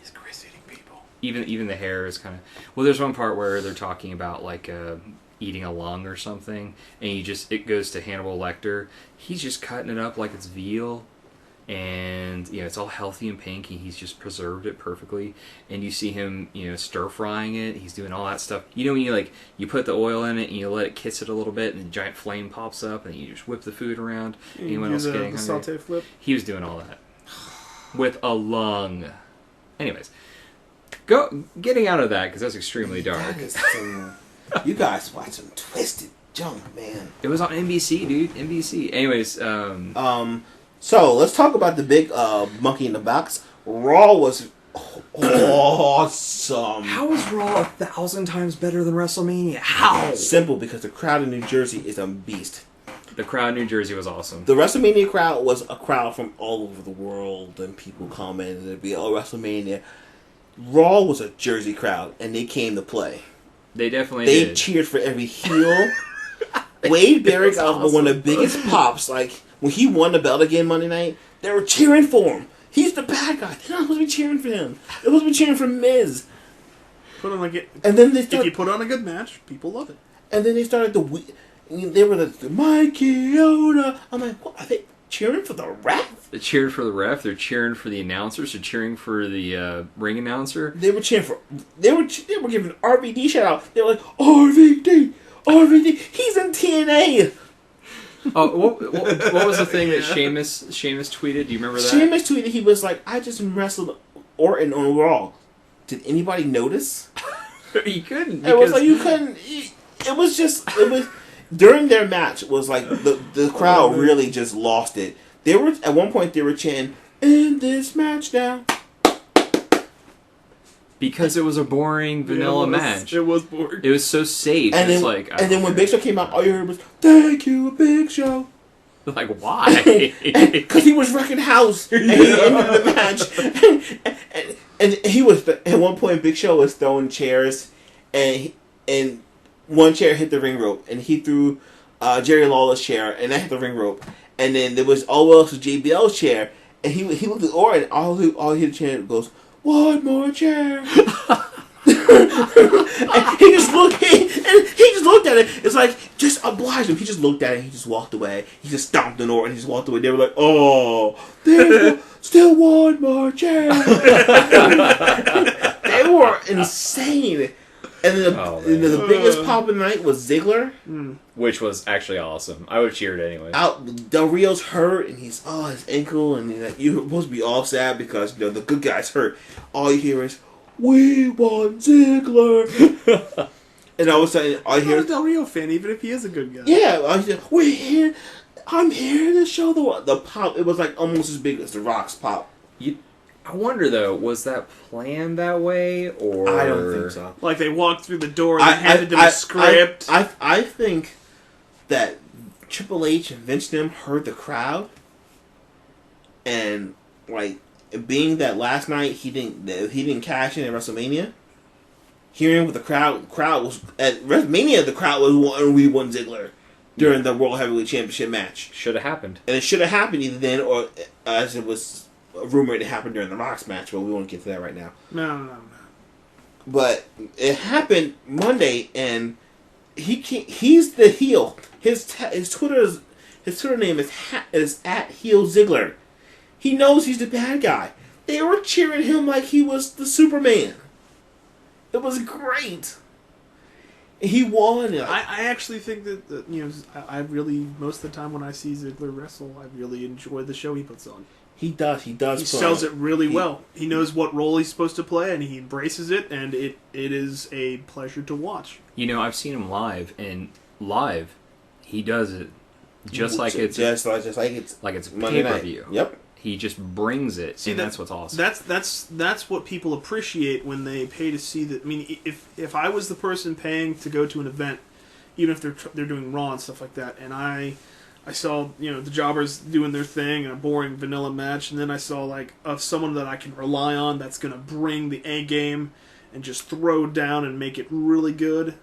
These grease-eating people. Even the hair is kind of. Well, there's one part where they're talking about like eating a lung or something, and it goes to Hannibal Lecter. He's just cutting it up like it's veal. And it's all healthy and pink, and he's just preserved it perfectly. And you see him, stir frying it. He's doing all that stuff. When you put the oil in it and you let it kiss it a little bit, and a giant flame pops up, and you just whip the food around. Anyone else getting the hungry? saute flip. He was doing all that with a lung. Anyways, getting out of that because that's extremely dark. That is you guys watch some twisted junk, man. It was on NBC, dude. NBC. Anyways, So let's talk about the big monkey in the box. Raw was awesome. how is Raw 1,000 times better than WrestleMania? How? Simple, because the crowd in New Jersey is a beast. The crowd in New Jersey was awesome. The WrestleMania crowd was a crowd from all over the world, and people commented it'd be WrestleMania. Raw was a Jersey crowd, and they came to play. They definitely They did. cheered for every heel. Wade Barrett got one of the biggest pops. Like when he won the belt again Monday night, they were cheering for him. He's the bad guy. They're not supposed to be cheering for him. They're supposed to be cheering for Miz. And then they If you started. put on a good match, people love it. And then they started they were the Mikey Yoda. I'm like, what? Are they cheering for the ref? They cheered for the ref. They're cheering for the announcers. They're cheering for the ring announcer. They were cheering for. They were giving RVD shout out. They were like RVD. He's in TNA. Oh, what was the thing that Sheamus tweeted? Do you remember that? Sheamus tweeted he was like, I just wrestled Orton on Raw. Did anybody notice? He couldn't. It was like you couldn't. It was during their match. It was like the crowd really just lost it. They were at one point they were chanting, "In this match now." Because it was a boring vanilla match. It was boring. It was so safe. And it's then, like, and then when Big Show came out, all you heard was, "Thank you, Big Show." like, why? Because he was wrecking house and he ended the match. And he was at one point. Big Show was throwing chairs, and one chair hit the ring rope, and he threw Jerry Lawler's chair, and that hit the ring rope. And then there was Owell's JBL's chair, and he looked at Orton, and all he hit the chair goes, "One more chair." And he just looked at it. It's like, just oblige him. He just looked at it. He just walked away. He just stomped on Orton. He just walked away. They were like, "Oh, there's still one more chair." They were insane. And then the biggest pop of the night was Ziggler, Which was actually awesome. I would have cheered anyway. Del Rio's hurt, and his ankle, and you're supposed to be all sad because the good guy's hurt. All you hear is, "We want Ziggler." And all of a sudden, all you hear is Del Rio fan, even if he is a good guy. Yeah, all you hear, "We're here. I'm here to show the pop." It was like almost as big as the Rock's pop. I wonder though, was that planned that way, or I don't think so. Like they walked through the door and they handed them a script. I think that Triple H and Vince them heard the crowd, and like being that last night he didn't cash in at WrestleMania. Hearing what the crowd was at WrestleMania, the crowd was wanting We won Ziggler during the World Heavyweight Championship match. Should have happened, and it should have happened either then or as it was rumored it happened during the Rock's match, but we won't get to that right now. No. But it happened Monday, and he's the heel. His Twitter name is at Heel Ziggler. He knows he's the bad guy. They were cheering him like he was the Superman. It was great. He won. I actually think that I really, most of the time when I see Ziggler wrestle, I really enjoy the show he puts on. He does. He sells it really well. He knows what role he's supposed to play, and he embraces it, and it is a pleasure to watch. I've seen him live, and live, he does it just like it's pay-per-view. Yep. He just brings it, and that's what's awesome. That's what people appreciate when they pay to see that. I mean, if I was the person paying to go to an event, even if they're doing Raw and stuff like that, and I saw the jobbers doing their thing in a boring vanilla match, and then I saw of someone that I can rely on that's going to bring the A game and just throw down and make it really good,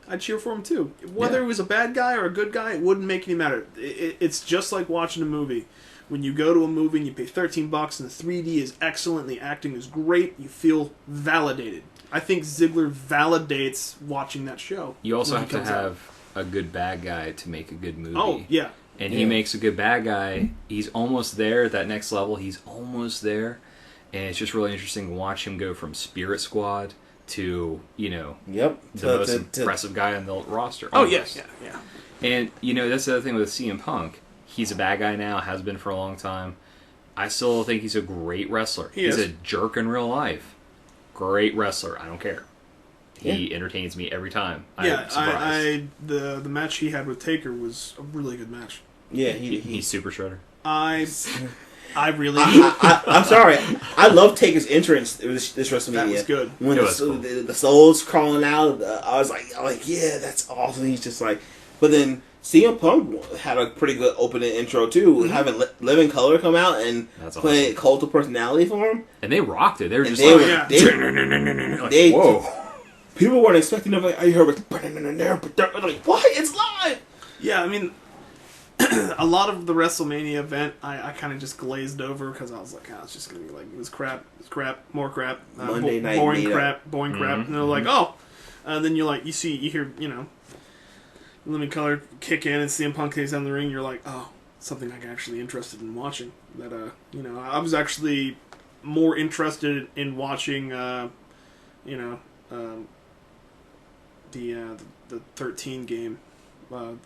I'd cheer for him too. Whether it was a bad guy or a good guy, it wouldn't make any matter. It's just like watching a movie. When you go to a movie and you pay $13 and the 3D is excellent, the acting is great, you feel validated. I think Ziggler validates watching that show. You also have to have a good bad guy to make a good movie. Oh, yeah. And he makes a good bad guy. He's almost there, that next level. He's almost there. And it's just really interesting to watch him go from Spirit Squad to, the most impressive guy on the roster. Oh, yes. Yeah. And, that's the other thing with CM Punk. He's a bad guy now, has been for a long time. I still think he's a great wrestler. He's a jerk in real life. Great wrestler. I don't care. He entertains me every time. Yeah, the match he had with Taker was a really good match. Yeah, he's Super Shredder. I'm sorry. I love Taker's entrance this WrestleMania. That was good. When the soul's crawling out, I was like, yeah, that's awesome. He's just like, but then CM Punk had a pretty good opening intro too, having Living Color come out and play Cult of Personality for him, and they rocked it. They were just whoa. People weren't expecting them. I heard like, what? It's live. Yeah, I mean, a lot of the WrestleMania event, I kind of just glazed over because I was like, it's just gonna be like it was crap, more crap, Monday night boring crap, and they're like, and then you hear Living Color kick in and CM Punk takes down the ring. You're like, something I'm actually interested in watching. That I was actually more interested in watching, the 13 game WWE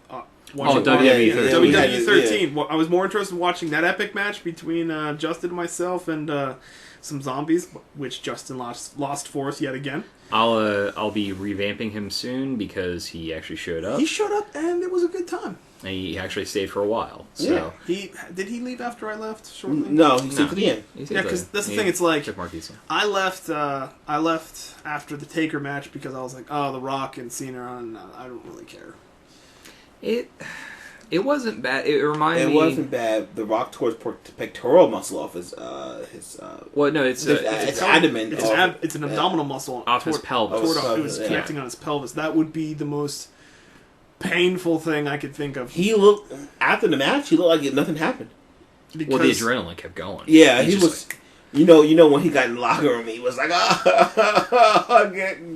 WWE 13. WWE 13. Well, I was more interested in watching that epic match between Justin and myself and some zombies, which Justin lost for us yet again. I'll be revamping him soon because he actually showed up. He showed up and it was a good time. And he actually stayed for a while. So Did he leave after I left shortly? No, he stayed to the end. Yeah, because that's the thing. It's like took Marqees. I left after the Taker match because I was like, oh, The Rock and Cena are on. I don't really care. It wasn't bad. It reminded me. It wasn't bad. The Rock tore his pectoral muscle off his Well, no, it's abdomen. It's an abdominal muscle off his pelvis. It was connecting on his pelvis. That would be the most painful thing I could think of. He looked after the match. He looked like nothing happened. Well, the adrenaline kept going. Yeah, he was. Like, you know when he got in the locker room, he was like,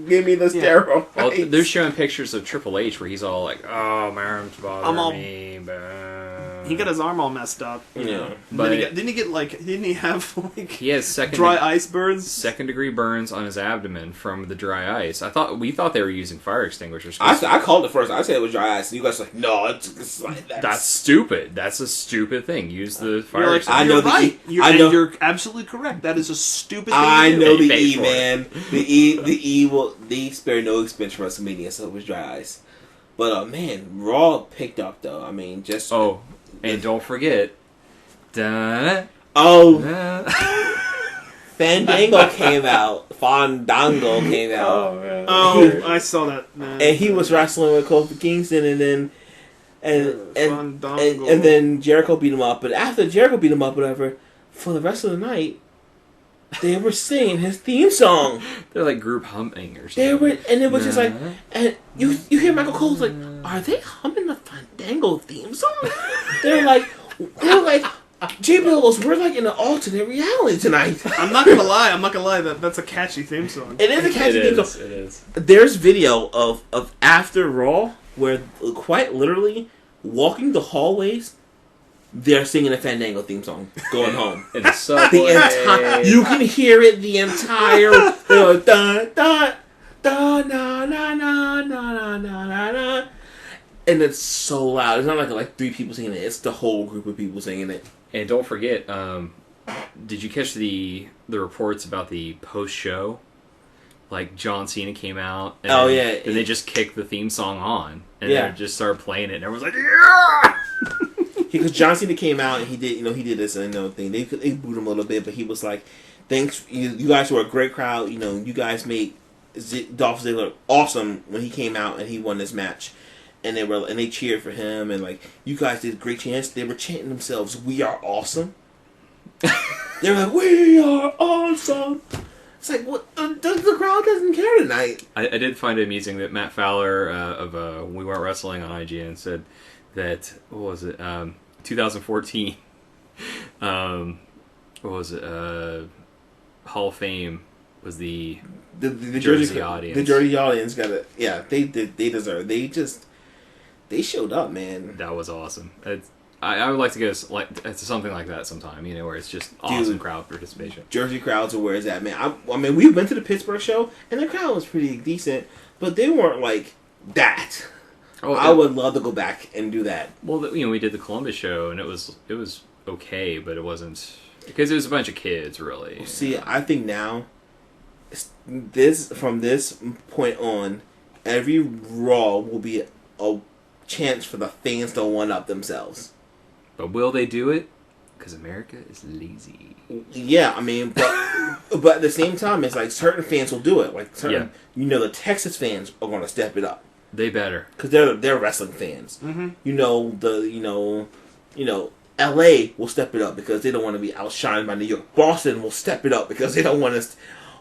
give me the steroids. Well, they're showing pictures of Triple H where he's all like, oh, my arm's bothering me. He got his arm all messed up. Yeah. But didn't he have he has dry ice burns? Second degree burns on his abdomen from the dry ice. We thought they were using fire extinguishers. I called it first. I said it was dry ice. And you guys were like, no, it's like that's stupid. That's a stupid thing. Use the fire extinguisher. I know right. You're absolutely correct. That is a stupid thing to do. know the E, man. The E will spare no expense for WrestleMania, so it was dry ice. But man, Raw picked up though. I mean, just and don't forget, Fandango came out. Fandango came out. I saw that. And he was wrestling with Kofi Kingston, and then Jericho beat him up. But after Jericho beat him up, whatever, for the rest of the night, they were singing his theme song. They're like group humming or something. And it was just like, and you hear Michael Cole's like, are they humming the Fandango theme song? They're like, JBL goes, we're like in an alternate reality tonight. I'm not gonna lie. That's a catchy theme song. It is a catchy theme song. It is. There's video of after Raw where quite literally walking the hallways, they're singing a Fandango theme song going home. In the subway. You can hear it the entire. They're like, da da da na na na na na na na. And it's so loud. It's not like three people singing it. It's the whole group of people singing it. And don't forget, did you catch the reports about the post show? Like John Cena came out. And then they just kicked the theme song on, and they just started playing it, and everyone's like, yeah. Because John Cena came out and he did this thing. They booed him a little bit, but he was like, "Thanks, you guys were a great crowd. You guys made Dolph Ziggler awesome when he came out and he won this match." And they cheered for him, and like, you guys did great chants. They were chanting themselves, "We are awesome." They were like, "We are awesome." It's like, what? The crowd doesn't care tonight. I did find it amusing that Matt Fowler of We Weren't Wrestling on IGN said that 2014. What was it? Hall of Fame was the Jersey audience. The Jersey audience got it. Yeah, they deserve. They showed up, man. That was awesome. I would like to go to something like that sometime, where it's just awesome crowd participation. Jersey crowds are where it's at, man. I mean, we went to the Pittsburgh show, and the crowd was pretty decent, but they weren't like that. Oh, I would love to go back and do that. Well, we did the Columbus show, and it was okay, but it wasn't, because it was a bunch of kids, really. See, I think now, from this point on, every Raw will be a chance for the fans to one-up themselves. But will they do it? Because America is lazy. Yeah, I mean, but at the same time, it's like certain fans will do it. Like the Texas fans are going to step it up. They better, because they're wrestling fans. Mm-hmm. L.A. will step it up because they don't want to be outshined by New York. Boston will step it up because they don't want to.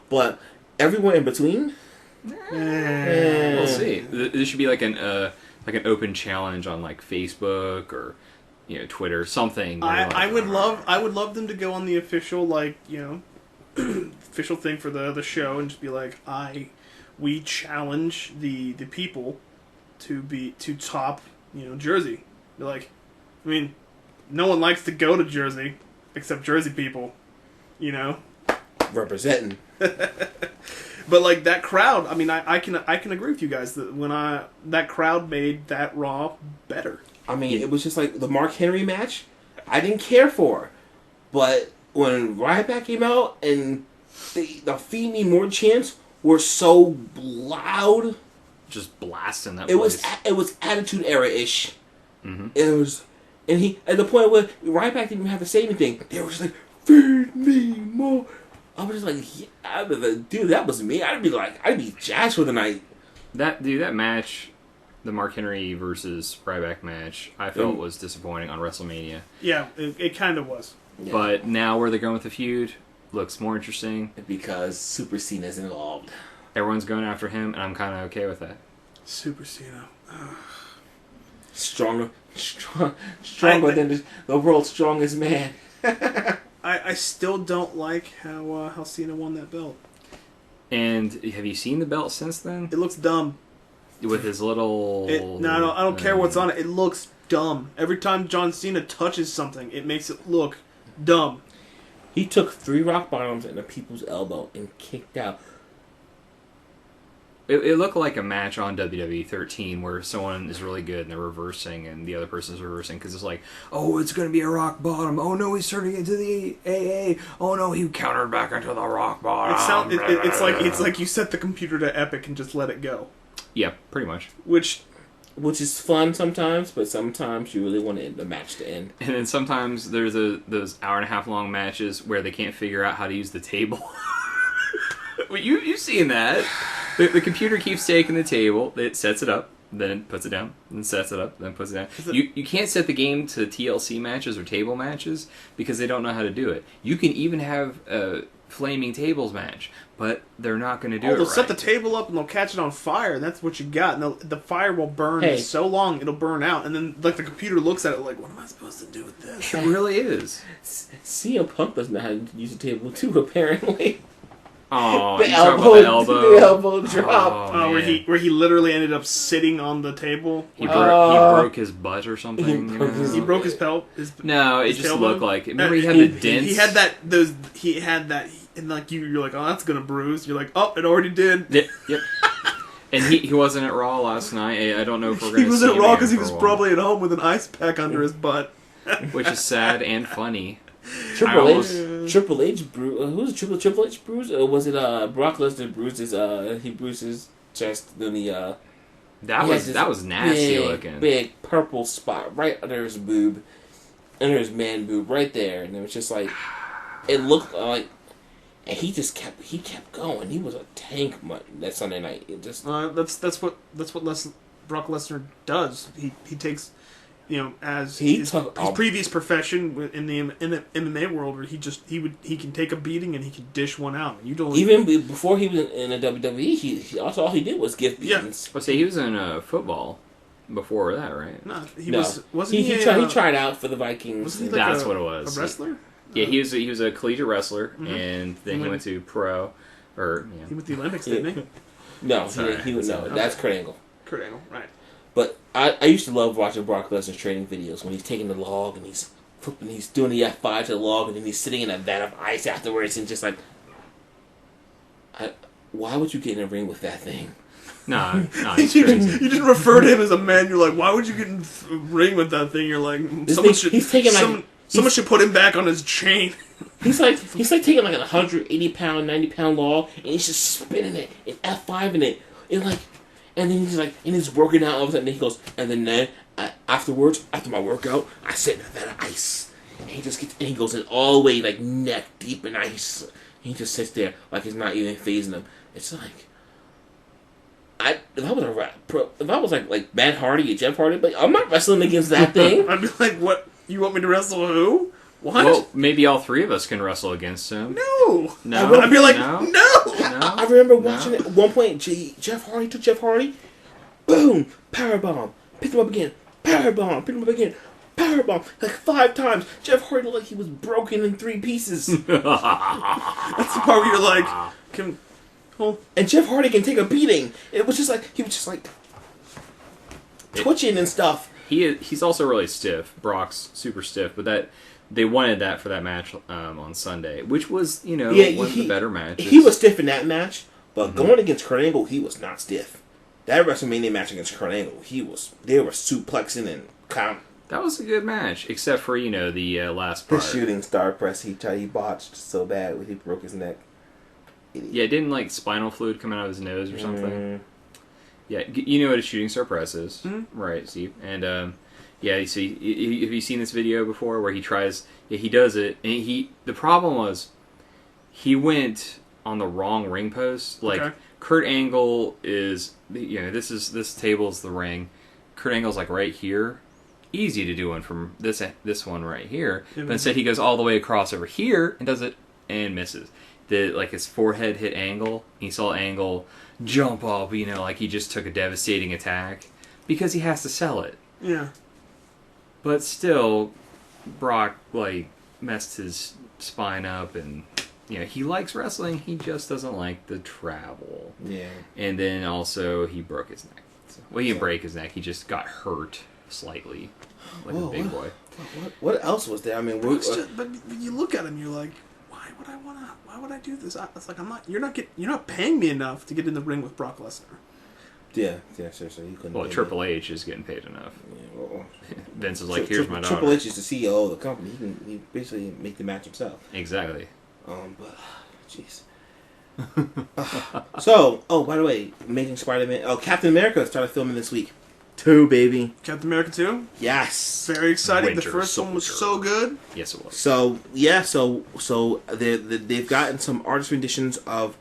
But everywhere in between, we'll see. This should be like an open challenge on like Facebook or Twitter, something. I would love them to go on the official official thing for the show and just be like, we challenge the people to top Jersey. They're like, I mean, no one likes to go to Jersey except Jersey people, Representing. But like that crowd, I mean, I can agree with you guys that that crowd made that Raw better. I mean, it was just like the Mark Henry match. I didn't care for, but when Ryback came out and the "Feed Me More" chants were so loud, Just blasting that it place. was Attitude Era ish. Mm-hmm. It was, and he at the point where Ryback didn't even have to say anything. They were just like, "Feed me more." I was just like, yeah, dude, that was me. I'd be jazzed for the night. That match, the Mark Henry versus Ryback match, I felt was disappointing on WrestleMania. Yeah, it kind of was. Yeah. But now where they're going with the feud looks more interesting. Because Super Cena's involved. Everyone's going after him, and I'm kind of okay with that. Super Cena. Stronger than the world's strongest man. I still don't like how Cena won that belt. And have you seen the belt since then? It looks dumb. With his little... No, I don't care what's on it. It looks dumb. Every time John Cena touches something, it makes it look dumb. He took 3 rock bottoms and a people's elbow and kicked out. It looked like a match on WWE 13 where someone is really good and they're reversing and the other person's reversing because it's like, oh, it's going to be a rock bottom. Oh, no, he's turning into the AA. Oh, no, he countered back into the rock bottom. It's like you set the computer to epic and just let it go. Yeah, pretty much. Which is fun sometimes, but sometimes you really want the match to end. And then sometimes there's those hour-and-a-half long matches where they can't figure out how to use the table. Well, you've seen that. The computer keeps taking the table, it sets it up, then puts it down, then sets it up, then puts it down. You can't set the game to TLC matches or table matches because they don't know how to do it. You can even have a flaming tables match, but they're not going to do it They'll right. set the table up and they'll catch it on fire, and that's what you got. And the fire will burn so long it'll burn out, and then like the computer looks at it like, what am I supposed to do with this? It really is. CM Punk doesn't know how to use a table too, apparently. Oh, the you talking about the elbow. The elbow drop. Oh, where he literally ended up sitting on the table. He broke his butt or something. He broke his pelt. No, it his just tailbone. looked like. Remember, he had the dents. He had that, and like you're like, oh, that's gonna bruise. You're like, oh, it already did. Yep. And he wasn't at Raw last night. I don't know if we're going to see him. He was at Raw because he for a was while. probably at home with an ice pack under his butt. Which is sad and funny. Triple H bruised. Who's Triple H bruised? Or was it Brock Lesnar bruised his he bruised his chest? Then that was nasty looking. Big purple spot right under his boob, under his man boob, right there, and it was just like it looked like. And he kept going. He was a tank that Sunday night. It just that's what Brock Lesnar does. He takes, as his previous profession in the MMA world, where he can take a beating and he can dish one out. You don't even before he was in the WWE. He also all he did was give beatings. Well, see, he was in football before that, right? No, he tried out for the Vikings. Wasn't he That's what it was. A wrestler? Yeah, he was a collegiate wrestler, and then he went to pro. He went to the Olympics, didn't he? No, that's Kurt Angle. Kurt Angle, right. But I used to love watching Brock Lesnar's training videos when he's taking the log and he's doing the F5 to the log and then he's sitting in a vat of ice afterwards and just like, why would you get in a ring with that thing? No, he's crazy. You didn't refer to him as a man. You're like, why would you get in a ring with that thing? You're like, someone should put him back on his chain. He's like taking like a 180-pound, 90-pound log, and he's just spinning it and F5 in it, and then he's like, and he's working out all of a sudden. And he goes, and then afterwards, after my workout, I sit in a vat of ice, and he goes in all the way like neck deep in ice. And he just sits there like it's not even phasing him. It's like, if I was like Matt Hardy or Jeff Hardy, but I'm not wrestling against that thing. I'd be like, what? You want me to wrestle who? What? Well, maybe all three of us can wrestle against him. No. No. I'd be like, no. I remember watching it at one point. Jeff Hardy, boom, powerbomb, picked him up again, powerbomb, picked him up again, powerbomb, like 5 times. Jeff Hardy looked like he was broken in 3 pieces. That's the part where you're like, and Jeff Hardy can take a beating. It was just like he was just like twitching and stuff. He's also really stiff. Brock's super stiff, but they wanted that for that match on Sunday, which was, one of the better matches. He was stiff in that match, but going against Kurt Angle, he was not stiff. That WrestleMania match against Kurt Angle, they were suplexing and That was a good match, except for, the last part. The shooting star press he botched so bad when he broke his neck. Yeah, didn't spinal fluid come out of his nose or something? Yeah, you know what a shooting star press is, right, Steve? And yeah, you see, have you seen this video before where he tries? Yeah, he does it, and the problem was he went on the wrong ring post. Kurt Angle is, this table's the ring. Kurt Angle's right here. Easy to do one from this one right here, but instead he goes all the way across over here and does it and misses. His forehead hit Angle. He saw Angle jump up, he just took a devastating attack because he has to sell it. Yeah. But still, Brock messed his spine up, and he likes wrestling. He just doesn't like the travel. Yeah. And then also he broke his neck. Well, he didn't break his neck. He just got hurt slightly, a big boy. What else was there? I mean, but you look at him, you're like, why would I do this? It's like you're not paying me enough to get in the ring with Brock Lesnar. Yeah, seriously, you couldn't. Well, Triple H is getting paid enough. Yeah, well, Vince is like, here's my daughter. Triple H is the CEO of the company. He basically make the match himself. Exactly. But jeez. So, by the way, Amazing Spider-Man. Oh, Captain America started filming this week. 2, baby. Captain America 2? Yes. Very exciting. Winter the first one was Soldier. so good. Yes, it was. So yeah, so they've gotten some artist renditions of.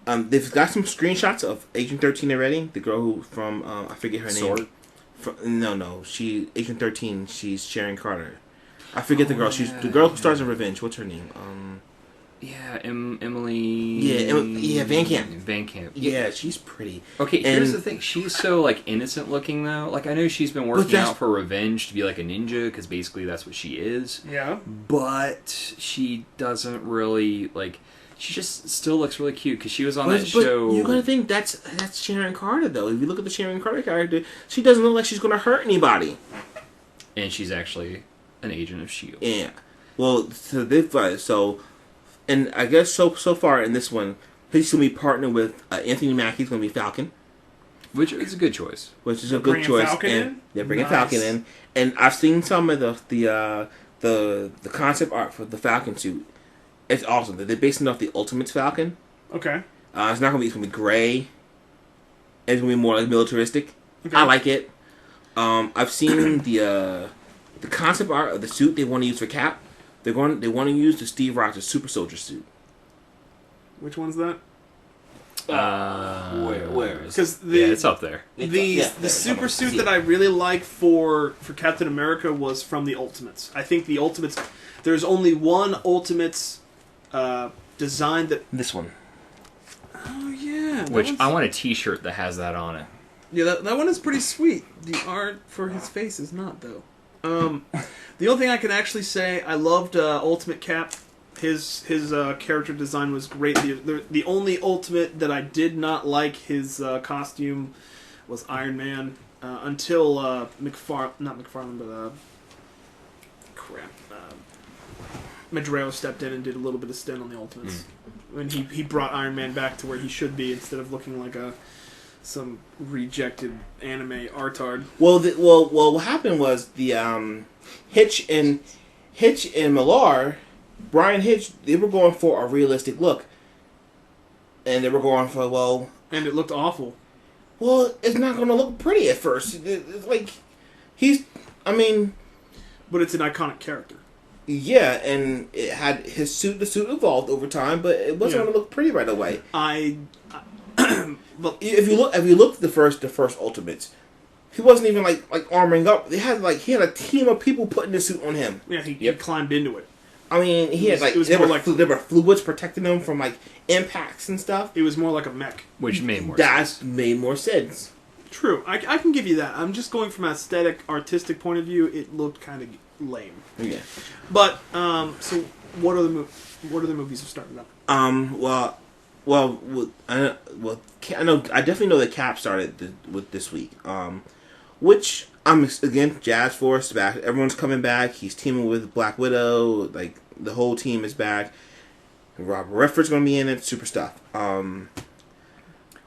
They've got some screenshots of Agent 13 already. The girl who from I forget her name. No, she Agent 13. She's Sharon Carter. I forget the girl. She's the girl who stars in Revenge. What's her name? Yeah, Emily. Yeah, Van Camp. Van Camp. Yeah, she's pretty. Okay, here's the thing. She's so innocent looking though. I know she's been working out for Revenge to be a ninja because basically that's what she is. Yeah. But she doesn't really She just still looks really cute because she was on that show. You're gonna think that's Sharon Carter though. If you look at the Sharon Carter character, she doesn't look like she's gonna hurt anybody. And she's actually an agent of S.H.I.E.L.D. Yeah. Well, and I guess so far in this one, he's gonna be partnered with Anthony Mackie's gonna be Falcon, which is a good choice. Which is a good choice. Falcon and in? They're bringing Nice. Falcon in, and I've seen some of the concept art for the Falcon suit. It's awesome. They're basing it off the Ultimates Falcon. Okay. It's not gonna be gray. It's gonna be more militaristic. Okay. I like it. I've seen the concept art of the suit they want to use for Cap. They want to use the Steve Rogers Super Soldier suit. Which one's that? Where? Because it's up there. The super suit that I really like for Captain America was from the Ultimates. I think the Ultimates. There's only one Ultimates design that. This one. Oh yeah. Which I want a T-shirt that has that on it. Yeah, that one is pretty sweet. The art for his face is not though. The only thing I can actually say, I loved Ultimate Cap. His character design was great. The only Ultimate that I did not like his costume was Iron Man until Madreo stepped in and did a little bit of stint on the Ultimates. When he brought Iron Man back to where he should be instead of looking like some rejected anime artard. Well, what happened was the Hitch and Millar, Brian Hitch, they were going for a realistic look, and they were going for and it looked awful. Well, it's not going to look pretty at first. It's but it's an iconic character. Yeah, and it had the suit evolved over time, but it wasn't going to look pretty right away. But if you look at the first Ultimates, he wasn't even like armoring up. He had a team of people putting the suit on him. Yeah, he climbed into it. I mean, there were fluids protecting him from impacts and stuff. It was more like a mech, which made more sense. That made more sense. True, I can give you that. I'm just going from an aesthetic, artistic point of view. It looked kind of lame. Yeah. But so what other movies have started up? I know. I definitely know that Cap started with this week. which I'm again Jazz Force is back. Everyone's coming back. He's teaming with Black Widow. Like the whole team is back. Robert Redford's gonna be in it. Super stuff.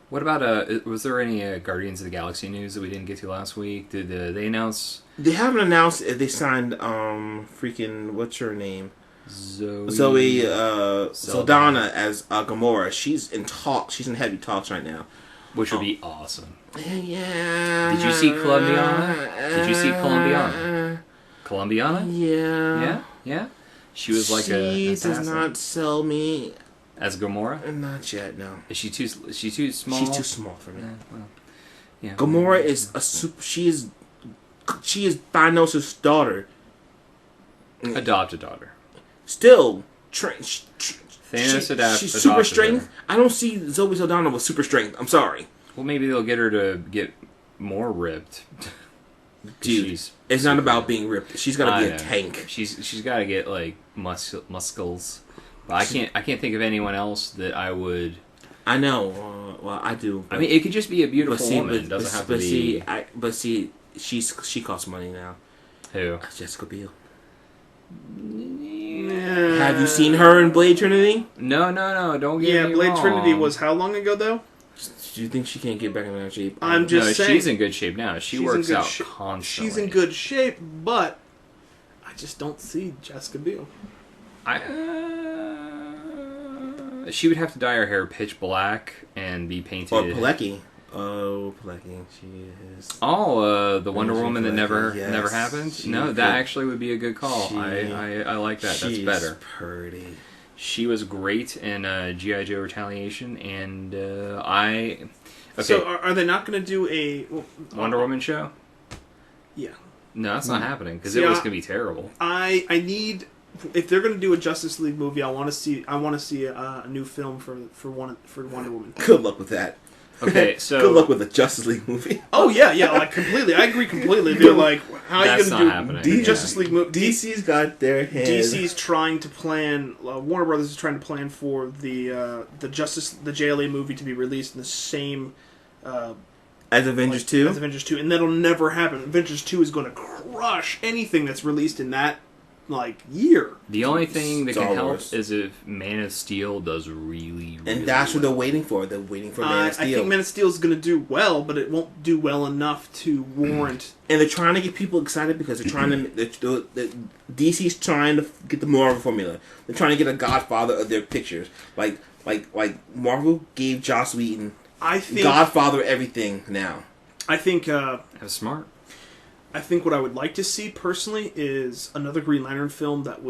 What about was there any Guardians of the Galaxy news that we didn't get to last week? Did they announce? They haven't announced if they signed freaking what's her name? Zoe Saldana as Gamora. She's in talks. She's in heavy talks right now, Which would be awesome. Yeah. Did you see Columbiana? Columbiana? Yeah. Yeah. She was like she a does assassin. not sell me. As Gamora? Not yet. No. Is she too small? She's too small for me. Yeah. Gamora is a super. She is Thanos' daughter. Adopted daughter. Still, Thanos she's super strength. I don't see Zoe Saldana with super strength. I'm sorry. Well, maybe they'll get her to get more ripped. Dude, it's not about being ripped. She's got to be a tank. She's got to get like muscles. But I can't think of anyone else that I would. I know. Well, I do. I mean, it could just be a beautiful woman. It doesn't have to be. She costs money now. Who? Jessica Biel. Have you seen her in Blade Trinity? No. Don't get me Blade wrong. Trinity was how long ago though? Do you think she can't get back in that shape? I'm just saying. She's in good shape now. She works out constantly. She's in good shape, but I just don't see Jessica Biel. She would have to dye her hair pitch black and be painted. Or Pilecki. Oh, Pilecki. She is. Oh, the Wonder Woman that never happened. That could. actually would be a good call. I like that. That's better. Pretty. She was great in G.I. Joe Retaliation, and Okay. So are they not going to do a Wonder Woman show? Yeah. No, that's not happening because it was going to be terrible. I need, if they're going to do a Justice League movie, I want to see a new film for Wonder Woman. Good luck with that. Okay, so good luck with the Justice League movie. Oh yeah, like completely. I agree completely. They're like, how are you going to do Justice League movie? DC's got their hands. DC's trying to plan. Warner Brothers is trying to plan for the JLA movie to be released in the same as Avengers 2. As Avengers 2, and that'll never happen. Avengers 2 is going to crush anything that's released in that year. The only thing that Star can help Wars. is if Man of Steel does really and that's what they're waiting for. They're waiting for Man of Steel. I think Man of Steel is going to do well, but it won't do well enough to warrant. And they're trying to get people excited because they're trying to. DC's trying to get the Marvel formula. They're trying to get a Godfather of their pictures. Like Marvel gave Joss Whedon Godfather everything now. I think. That's smart. I think what I would like to see personally is another Green Lantern film that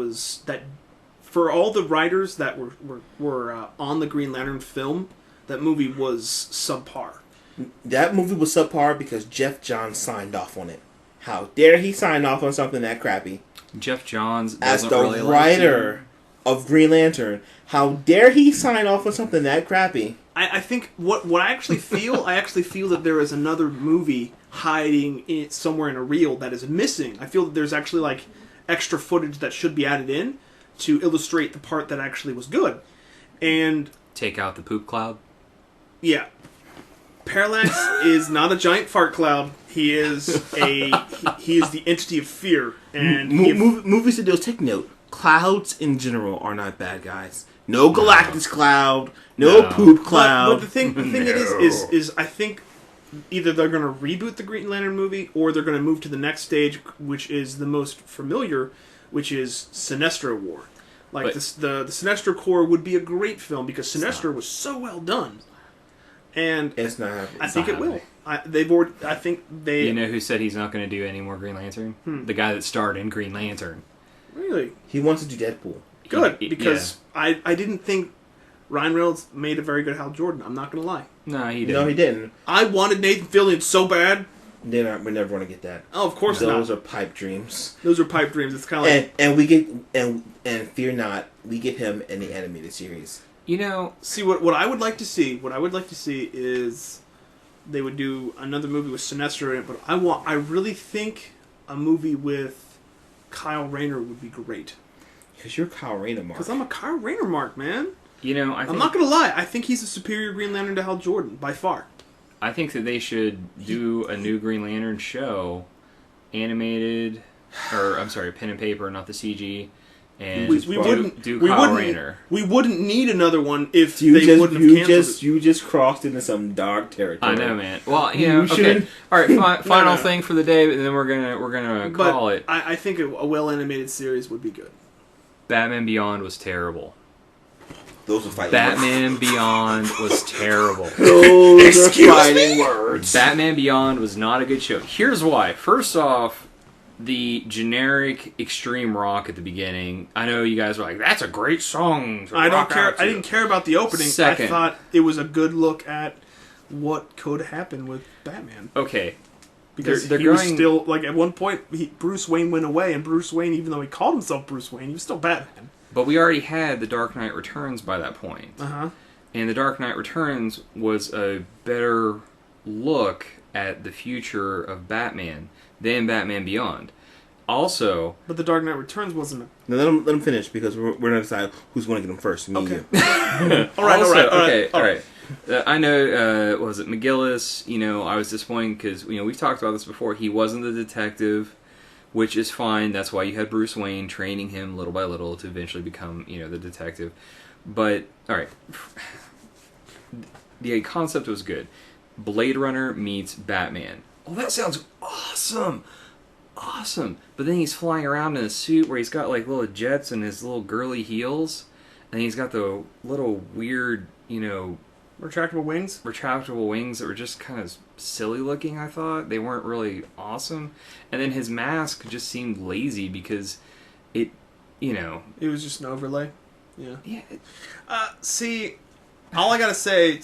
for all the writers that were on the Green Lantern film, that movie was subpar. That movie was subpar because Jeff Johns signed off on it. How dare he sign off on something that crappy? Jeff Johns as the really writer of Green Lantern. How dare he sign off on something that crappy? I think what I actually feel, I actually feel that there is another movie hiding somewhere in a reel that is missing. I feel that there's actually extra footage that should be added in to illustrate the part that actually was good. And take out the poop cloud. Yeah, Parallax is not a giant fart cloud. He is he is the entity of fear. And movie studios, take note. Clouds in general are not bad guys. No Galactus cloud. No poop cloud. But the thing is I think either they're going to reboot the Green Lantern movie or they're going to move to the next stage, which is the most familiar, which is Sinestro War. The Sinestro Corps would be a great film because Sinestro was so well done. And it's not happening. I think it will. You know who said he's not going to do any more Green Lantern? The guy that starred in Green Lantern. Really? He wants to do Deadpool. Good, because I didn't think Ryan Reynolds made a very good Hal Jordan. I'm not going to lie. No, he didn't. No, he didn't. I wanted Nathan Fillion so bad. We're never going to get that. Oh, of course not. Those are pipe dreams. Those are pipe dreams. It's kind of like... And we get... And fear not, we get him in the animated series. You know... See, what I would like to see... What I would like to see is... They would do another movie with Sinestro in it, but I really think a movie with Kyle Rayner would be great. Because you're Kyle Rayner, Mark. Because I'm a Kyle Rayner Mark, man. You know, I'm not going to lie. I think he's a superior Green Lantern to Hal Jordan, by far. I think that they should do a new Green Lantern show, animated, or I'm sorry, pen and paper, not the CG. And do Kyle Rayner. We wouldn't need another one if they wouldn't have canceled it. You just crossed into some dark territory. I know, man. Well, you know, okay. All right, final thing for the day, and then we're gonna call it. I think a well-animated series would be good. Batman Beyond was terrible. Those are fighting Batman words. Beyond was terrible. Those are fighting words. Batman Beyond was not a good show. Here's why. First off, the generic extreme rock at the beginning. I know you guys were like, "That's a great song." I don't care. I didn't care about the opening. Second, I thought it was a good look at what could happen with Batman. Okay, because he was still like at one point Bruce Wayne went away, and Bruce Wayne, even though he called himself Bruce Wayne, he was still Batman. But we already had The Dark Knight Returns by that point. And The Dark Knight Returns was a better look at the future of Batman than Batman Beyond. Also... But The Dark Knight Returns wasn't a... No, let him finish, because we're going to decide who's going to get him first. Me okay. You. All right. I know, was it McGillis? You know, I was disappointed because, you know, we've talked about this before. He wasn't the detective, which is fine. That's why you had Bruce Wayne training him little by little to eventually become, you know, the detective. But, all right. The concept was good. Blade Runner meets Batman. Oh, that sounds awesome. Awesome. But then he's flying around in a suit where he's got like little jets and his little girly heels. And he's got the little weird, you know... Retractable wings that were just kind of silly looking, I thought. They weren't really awesome. And then his mask just seemed lazy because it, you know... It was just an overlay. Yeah. Yeah. See... All I gotta say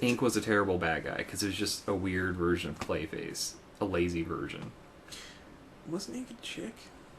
Ink was a terrible bad guy because it was just a weird version of Clayface, a lazy version. Wasn't Ink a chick?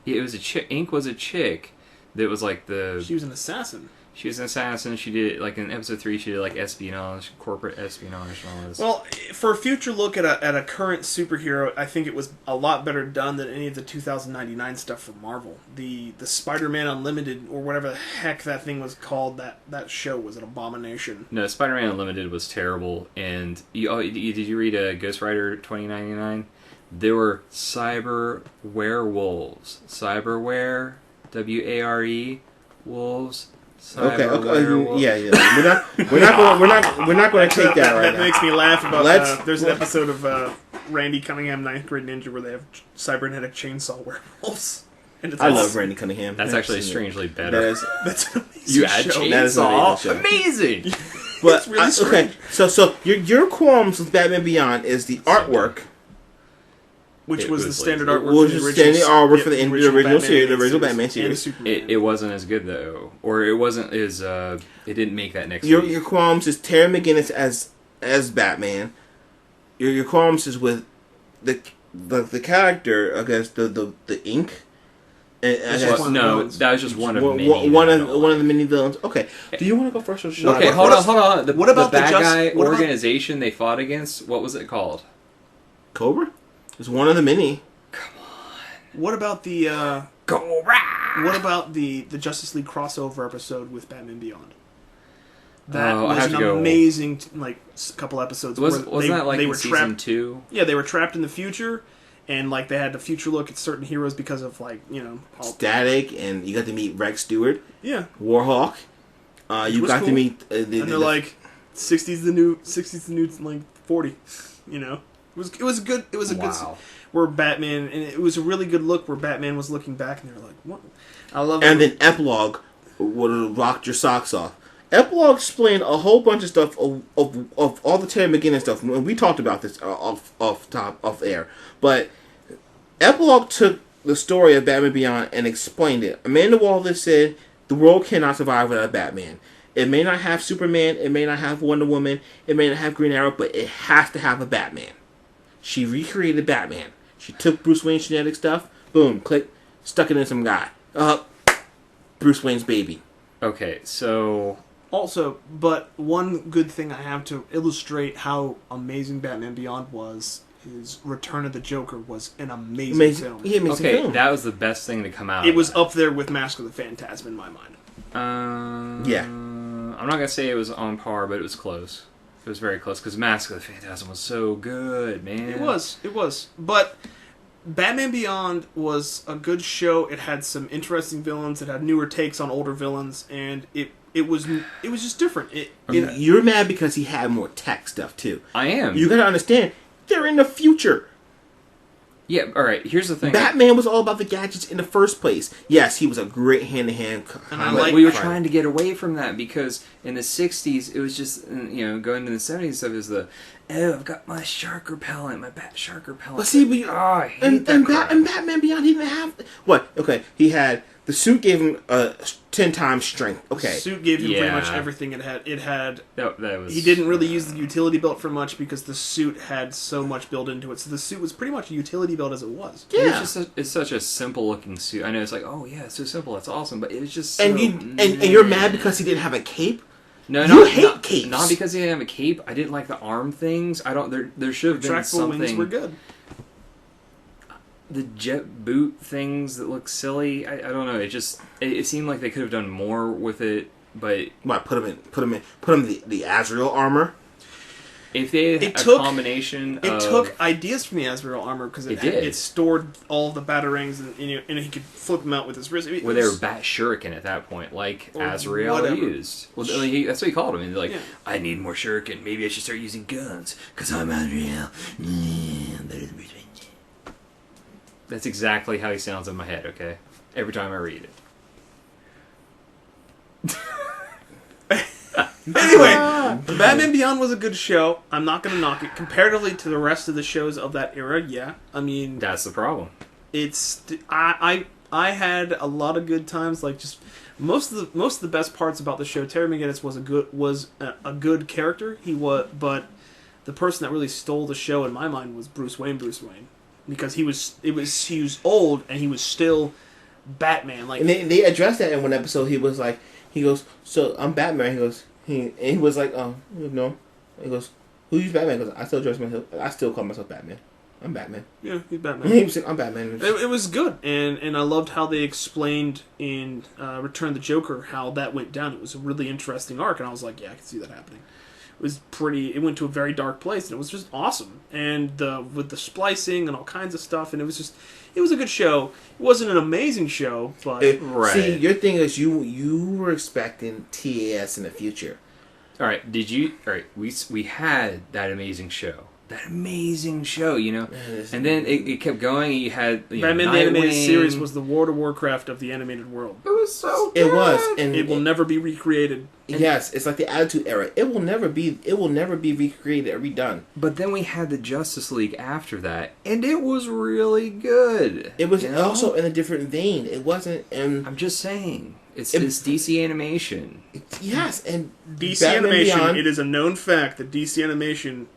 Yeah, it was a chick. Ink was a chick that was like the. She was an assassin. She was an assassin. She did like in episode 3. She did like espionage, corporate espionage, and all this. Well, for a future look at a current superhero, I think it was a lot better done than any of the 2099 stuff from Marvel. The Spider-Man Unlimited or whatever the heck that thing was called. That show was an abomination. No, Spider-Man Unlimited was terrible. And did you read Ghost Rider 2099? There were cyber werewolves. Cyberware, WARE, wolves. Okay. Yeah. We're not going to take that right now. That makes me laugh about. There's an episode of Randy Cunningham, 9th Grade Ninja, where they have cybernetic chainsaw werewolves. I love Randy Cunningham. That's actually strangely better. That's an amazing you add show. chainsaw, amazing. But really okay, so your qualms with Batman Beyond is the artwork. Which was the standard artwork for the original series, the original Batman series. It wasn't as good though, or it wasn't as it didn't make that next. Your qualms is Terry McGinnis as Batman. Your qualms is with the character, I guess the Ink. That was just one of many. One of the many villains. Okay, do you want to go first or should Okay, hold on. What about the bad guy organization they fought against? What was it called? Cobra. It's one of the many. Come on. What about the Cobra? What about the Justice League crossover episode with Batman Beyond? That was an amazing couple episodes. Wasn't that like they were season trapped, 2? Yeah, they were trapped in the future, and like they had the future look at certain heroes because of Static, and you got to meet Rex Stewart. Yeah. Warhawk. You got to meet. And they're like, 60's the new like 40. You know. It was good. It was a good. Where Batman, and it was a really good look where Batman was looking back, and they were like, "What?" I love. And then Epilogue would have rocked your socks off. Epilogue explained a whole bunch of stuff of all the Terry McGinnis stuff. And we talked about this off air, but Epilogue took the story of Batman Beyond and explained it. Amanda Waller said the world cannot survive without Batman. It may not have Superman, it may not have Wonder Woman, it may not have Green Arrow, but it has to have a Batman. She recreated Batman. She took Bruce Wayne's genetic stuff, boom, click, stuck it in some guy. Bruce Wayne's baby. Okay, so... Also, but one good thing I have to illustrate how amazing Batman Beyond was is Return of the Joker was an amazing film. Yeah, amazing film. That was the best thing to come out. It was up there with Mask of the Phantasm in my mind. Yeah. I'm not going to say it was on par, but it was close. It was very close because Mask of the Phantasm was so good, man. It was. But Batman Beyond was a good show. It had some interesting villains. It had newer takes on older villains, and it was just different. You're mad because he had more tech stuff too. I am. You gotta understand, they're in the future. Yeah, alright, here's the thing. Batman was all about the gadgets in the first place. Yes, he was a great hand-to-hand... We were trying to get away from that because in the 60s, it was just, going into the 70s stuff is I've got my shark repellent, my bat shark repellent. But see, I hate that crap. And Batman Beyond, he didn't have... What? Okay, he had... The suit gave him 10 times strength. Okay. The suit gave him pretty much everything it had. That was... He didn't really use the utility belt for much because the suit had so much built into it. So the suit was pretty much a utility belt as it was. Yeah. It's such a simple looking suit. I know it's like, oh yeah, it's so simple, that's awesome, but it was just so... And you're mad because he didn't have a cape? No, you hate capes. Not because he didn't have a cape. I didn't like the arm things. There should have been something... wings were good. The jet boot things that look silly. I don't know. It seemed like they could have done more with it, but what? Put him the Azrael armor. If they had a combination, it took ideas from the Azrael armor because it stored all the batarangs and he could flip them out with his wrist. They were bat shuriken at that point, like Azrael used. Well, that's what he called them. Like, I need more shuriken. Maybe I should start using guns because I'm Azrael. That's exactly how he sounds in my head, okay? Every time I read it. Anyway, Batman Beyond was a good show. I'm not going to knock it. Comparatively to the rest of the shows of that era, yeah. I mean... That's the problem. I had a lot of good times. Like, just... Most of the best parts about the show, Terry McGinnis was a good character. But the person that really stole the show in my mind was Bruce Wayne. Because he was old and he was still Batman. Like, and they addressed that in one episode. He goes, so I'm Batman. He was like, oh no. He goes, who's Batman? He goes, I still call myself Batman. I'm Batman. Yeah, he's Batman. He was like, I'm Batman. It was good, and I loved how they explained in Return of the Joker how that went down. It was a really interesting arc, and I was like, yeah, I can see that happening. It went to a very dark place, and it was just awesome. And with the splicing and all kinds of stuff, and it was a good show. It wasn't an amazing show, but... See, your thing is you were expecting TAS in the future. Alright, we had that amazing show. And then it kept going. You had Batman the Animated Series was the World of Warcraft of the animated world. It was so good. It was, and it will never be recreated. Yes, it's like the Attitude Era. It will never be recreated or redone. But then we had the Justice League after that, and it was really good. It was also in a different vein. It wasn't. I'm just saying, it's DC Animation. Yes, and DC Animation. Beyond, it is a known fact that DC Animation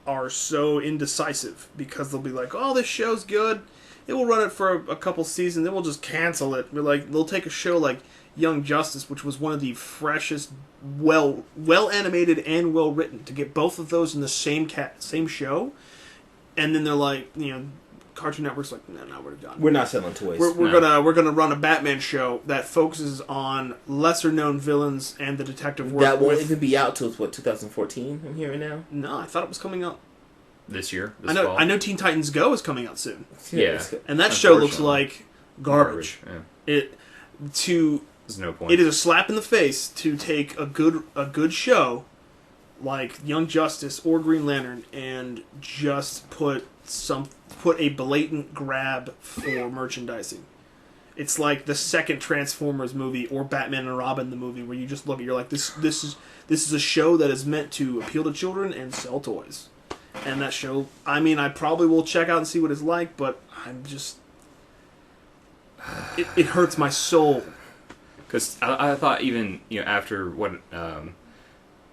are so indecisive because they'll be like, oh, this show's good. It will run it for a couple seasons. Then we'll just cancel it. They'll take a show like Young Justice, which was one of the freshest, well animated and well written, to get both of those in the same show, and then they're like, Cartoon Network's like, no, we're done. We're not selling toys. We're gonna run a Batman show that focuses on lesser known villains and the detective work. That won't even be out till 2014. I'm hearing now. No, I thought it was coming out this year. Fall. I know Teen Titans Go is coming out soon. Yeah, and that show looks like garbage. Yeah. There's no point. It is a slap in the face to take a good show like Young Justice or Green Lantern and just put a blatant grab for merchandising. It's like the second Transformers movie or Batman and Robin the movie, where you just look at you're like, this is a show that is meant to appeal to children and sell toys. And that show, I probably will check out and see what it's like, but I'm just it hurts my soul. Because I thought even after what all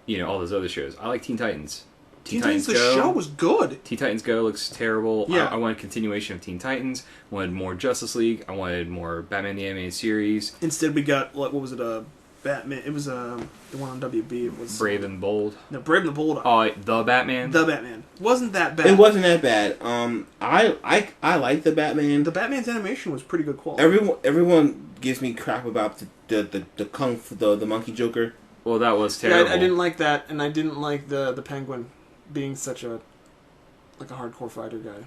those other shows, I like Teen Titans. Teen Titans, the show was good. Teen Titans Go looks terrible. Yeah. I wanted a continuation of Teen Titans. I wanted more Justice League. I wanted more Batman the Animated Series. Instead, we got what was it? Batman. It was the one on WB. It was Brave and Bold. No, Brave and the Bold. Oh, the Batman. The Batman wasn't that bad. It wasn't that bad. I like the Batman. The Batman's animation was pretty good quality. Everyone gives me crap about the kung fu, the monkey Joker. Well, that was Yeah, terrible. I didn't like that, and I didn't like the Penguin being such a hardcore fighter guy.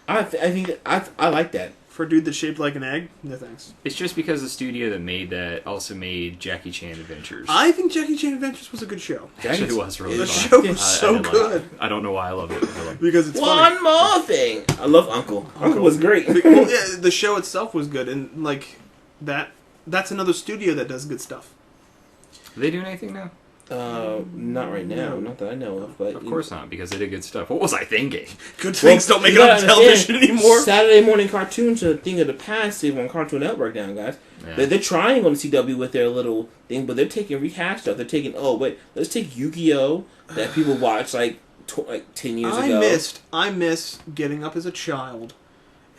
I think I like that. For a dude that's shaped like an egg, no thanks. It's just because the studio that made that also made Jackie Chan Adventures. I think Jackie Chan Adventures was a good show. Actually, it was really The fun. show was I so did like good. it. I don't know why I love it. I love it. Because it's One funny. more thing. I love Uncle. Uncle was great. Well, yeah, the show itself was good, and like that's another studio that does good stuff. Are they doing anything now? Not right now. Not that I know of. But Of course not, because they did good stuff. What was I thinking? Good things don't make you it gotta on television understand, anymore. Saturday morning cartoons are a thing of the past. They on Cartoon Network now, guys. Yeah. They're trying on the CW with their little thing, but they're taking rehashed stuff. They're taking let's take Yu-Gi-Oh that people watched like 10 years ago. I miss getting up as a child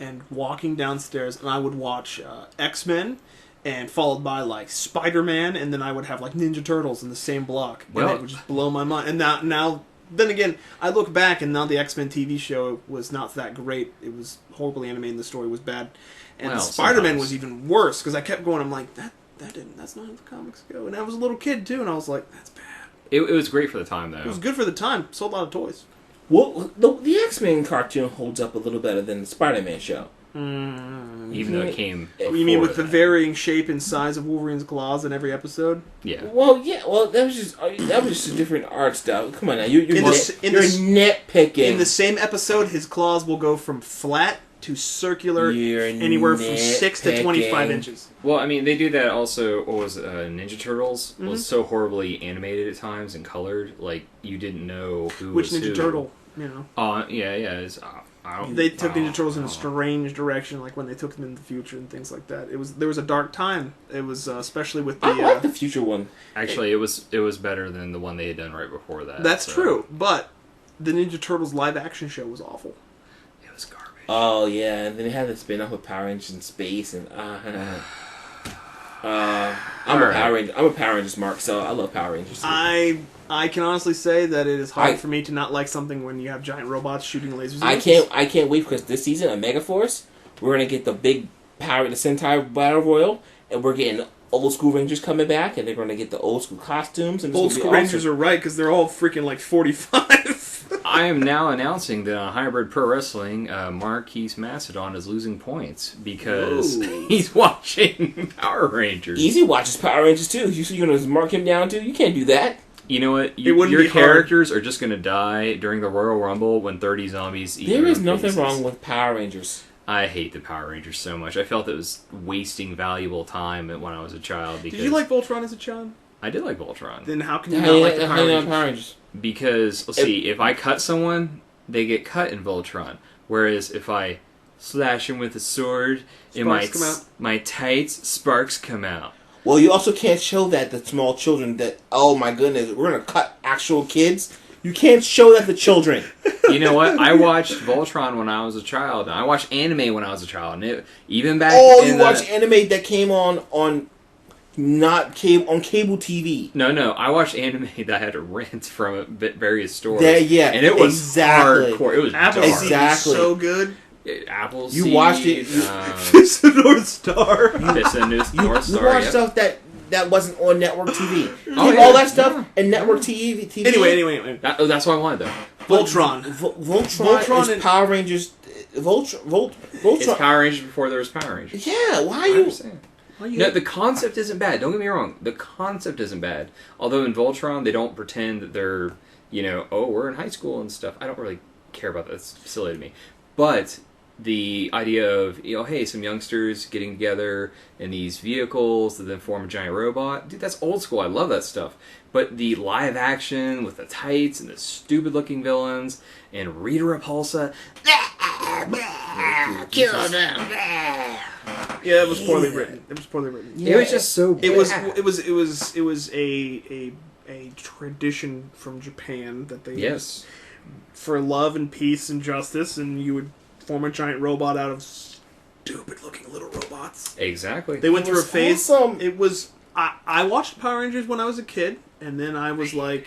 and walking downstairs, and I would watch X-Men, and followed by like Spider-Man, and then I would have like Ninja Turtles in the same block, and Well- it would just blow my mind. And now, then again, I look back, and now the X-Men TV show was not that great. It was horribly animated, and the story was bad. And Well, Spider-Man sometimes. was even worse because I kept going. I'm like that's not how the comics go. And I was a little kid too, and I was like, that's bad. It was great for the time, though. It was good for the time. Sold a lot of toys. Well, the X-Men cartoon holds up a little better than the Spider-Man show. Even though it came. You mean before with the that. varying shape and size of Wolverine's claws in every episode? Yeah. Well, yeah. Well, that was just a different art style. Come on now, you're In the- in you're the- nitpicking. In the same episode, his claws will go from flat to circular, You're anywhere from 6 to 25 nitpicking. inches. Well, I mean, they do that also. What was it, Ninja Turtles? Mm-hmm. Was so horribly animated at times and colored, like you didn't know who Which was Ninja who. Turtle, you know. Yeah. I don't, They took Ninja Turtles in a oh. strange direction, like when they took them in the future and things like that. There was a dark time. It was especially with the. I like the future one. Actually, it was better than the one they had done right before that. That's so true, but the Ninja Turtles live action show was awful. It was garbage. Oh yeah, and then they had the spin-off with Power Rangers in space, and I'm a Power Ranger. I'm a Power Rangers mark, so I love Power Rangers. I can honestly say that it is hard I- for me to not like something when you have giant robots shooting lasers. I can't wait because this season of Megaforce, we're gonna get the big Power, the Sentai Battle Royal, and we're getting old school Rangers coming back, and they're gonna get the old school costumes. And Old school Rangers are right because they're all freaking like 45. I am now announcing that on Hybrid Pro Wrestling, Marquees Macedon is losing points because Whoa. he's watching Power Rangers. Easy watches Power Rangers too. You're gonna mark him down too. You can't do that. You know what? It wouldn't Your be hard. characters are just going to die during the Royal Rumble when 30 zombies eat There their is own nothing faces. wrong with Power Rangers. I hate the Power Rangers so much. I felt it was wasting valuable time when I was a child. Because Did you like Voltron as a child? I did like Voltron. Then how can you How not you like the how Power you not Rangers? Power Rangers? Because, let's see, if I cut someone, they get cut in Voltron. Whereas if I slash him with a sword, Sparks come out. my tights, sparks come out. Well, you also can't show that to small children that, oh my goodness, we're going to cut actual kids. You can't show that to children. You know what? I watched Voltron when I was a child, and I watched anime when I was a child, and even back You watch anime that came on not cable on cable TV. No, I watched anime that I had to rent from various stores. Yeah, and it was exactly. hardcore. It was Apple dark. Seed Exactly. is so good. Apple You Seed, watched it- Fist of North Star. Fist of North You Star. watch Yep. stuff that wasn't on network TV. Oh, Keep yeah. all that stuff Yeah. and network TV. Anyway. That's what I wanted, though. Voltron. Voltron is and- Power Rangers. Voltron. It's Power Rangers before there was Power Rangers. Yeah, why I you? understand. Why you- No, the concept isn't bad. Don't get me wrong. The concept isn't bad. Although in Voltron, they don't pretend that they're, we're in high school and stuff. I don't really care about that. It's silly to me. But the idea of, hey, some youngsters getting together in these vehicles that then form a giant robot. Dude, that's old school. I love that stuff. But the live action with the tights and the stupid looking villains and Rita Repulsa. Kill them. Yeah, it was poorly written. It was just so. It It bad. was a tradition from Japan that they Yes. for love and peace and justice, and you would form a giant robot out of stupid looking little robots. Exactly. They went It through a was phase. awesome. It was. I watched Power Rangers when I was a kid, and then I was like,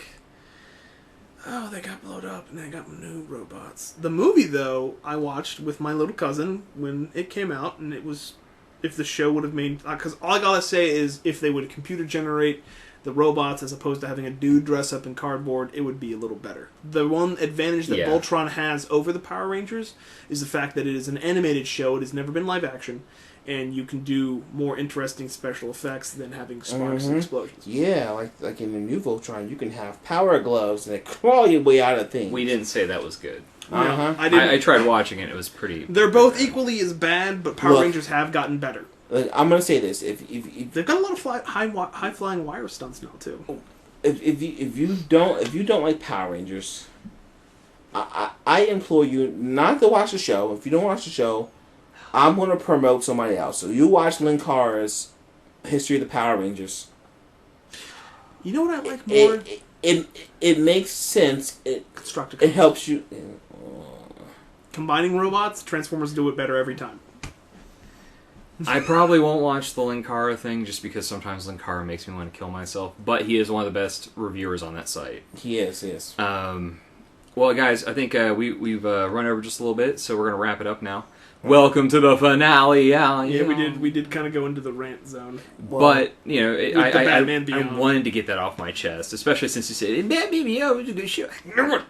oh, they got blown up, and they got new robots. The movie, though, I watched with my little cousin when it came out, and it was, if the show would have made, because all I gotta say is, if they would computer generate the robots, as opposed to having a dude dress up in cardboard, it would be a little better. The one advantage that Voltron has over the Power Rangers is the fact that it is an animated show. It has never been live action, and you can do more interesting special effects than having sparks and explosions. Yeah, like in the new Voltron, you can have power gloves and they crawl your way out of things. We didn't say that was good. I tried watching it. It was pretty... They're both equally as bad, but Power Rangers have gotten better. I'm gonna say this: if they've got a lot of high flying wire stunts now too. If you don't like Power Rangers, I implore you not to watch the show. If you don't watch the show, I'm gonna promote somebody else. So you watch Linkar's History of the Power Rangers. You know what I like more? It makes sense. It helps you. Combining robots, Transformers do it better every time. I probably won't watch the Linkara thing just because sometimes Linkara makes me want to kill myself. But he is one of the best reviewers on that site. He is, yes. Well, guys, I think we've run over just a little bit, so we're going to wrap it up now. Welcome to the finale. Yeah, we did kind of go into the rant zone. But, you know, I wanted to get that off my chest, especially since you said, Batman Beyond was a good show.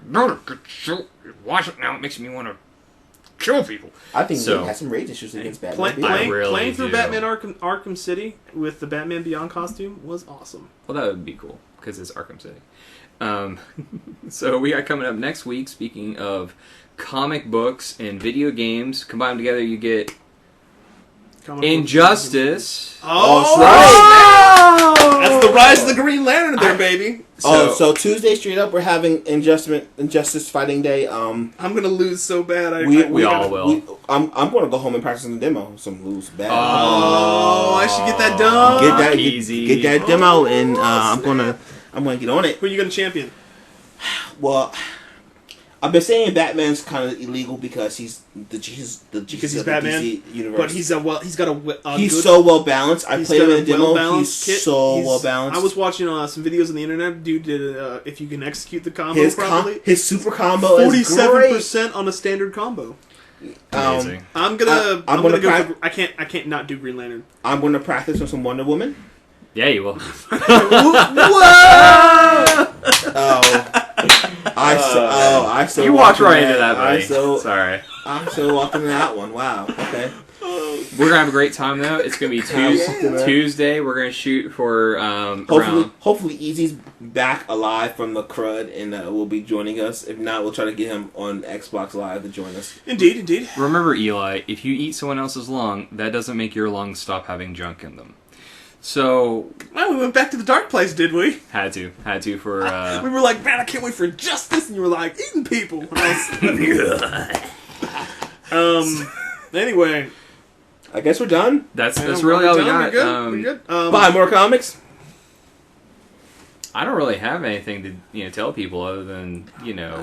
Not a good show. Watch it now, it makes me want to kill people. I think they had some rage issues against Batman. Playing through Batman Arkham City with the Batman Beyond costume was awesome. Well, that would be cool, because it's Arkham City. So we got coming up next week, speaking of comic books and video games. Combined together, you get Injustice. Oh, that's right! That's the rise of the Green Lantern there, baby. So Tuesday straight up, we're having Injustice Fighting Day. I'm gonna lose so bad. We all will. I'm gonna go home and practice the demo. Some lose bad. Oh, I should get that done. Get that demo, and I'm gonna get on it. Who are you gonna champion? Well, I've been saying Batman's kind of illegal because he's Batman, DC universe. But he's so well balanced. I played him in a demo. He's so well balanced. I was watching some videos on the internet. Dude did if you can execute the combo properly. His super combo is 47% on a standard combo. Amazing. I'm gonna go. I can't not do Green Lantern. I'm gonna practice with some Wonder Woman. Yeah, you will. Whoa! I still you walked right into that, buddy. Sorry. I'm still walking into that one. Wow. Okay. We're gonna have a great time though. It's gonna be Tuesday. We're gonna shoot for hopefully Easy's back alive from the crud and will be joining us. If not, we'll try to get him on Xbox Live to join us. Indeed. Remember, Eli, if you eat someone else's lung, that doesn't make your lungs stop having junk in them. So... Well, we went back to the dark place, did we? Had to for... We were like, man, I can't wait for Justice, and you were like, eating people. Anyway... I guess we're done. That's really all we got. We're good. Buy more comics? I don't really have anything to tell people other than,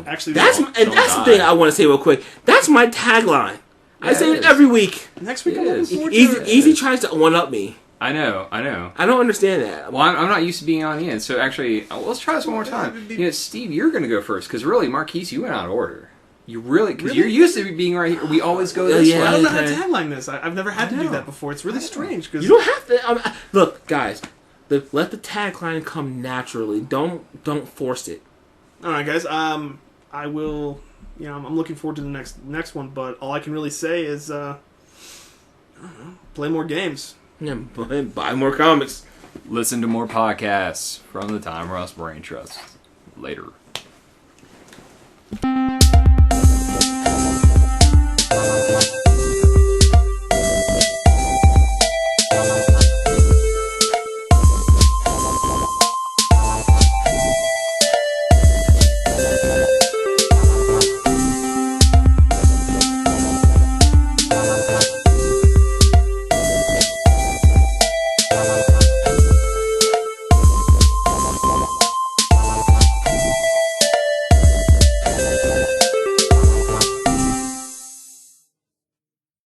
Actually, that's the thing I want to say real quick. That's my tagline. Yeah, I say it every week. Next week, I'm looking forward to it. Easy tries to one-up me. I know. I don't understand that. Well, I'm not used to being on the end, so actually, let's try this one more time. Steve, you're going to go first, because really, Marqees, you went out of order. You really, because you're used to being right here. We always go this way. I don't know how to tagline this. I've never had to do that before. It's really strange. Cause you don't have to. Look, guys, let the tagline come naturally. Don't force it. All right, guys. I will. I'm looking forward to the next one. But all I can really say is, I don't know, play more games. Yeah, buy more comics. Listen to more podcasts from the Time Ross Brain Trust. Later.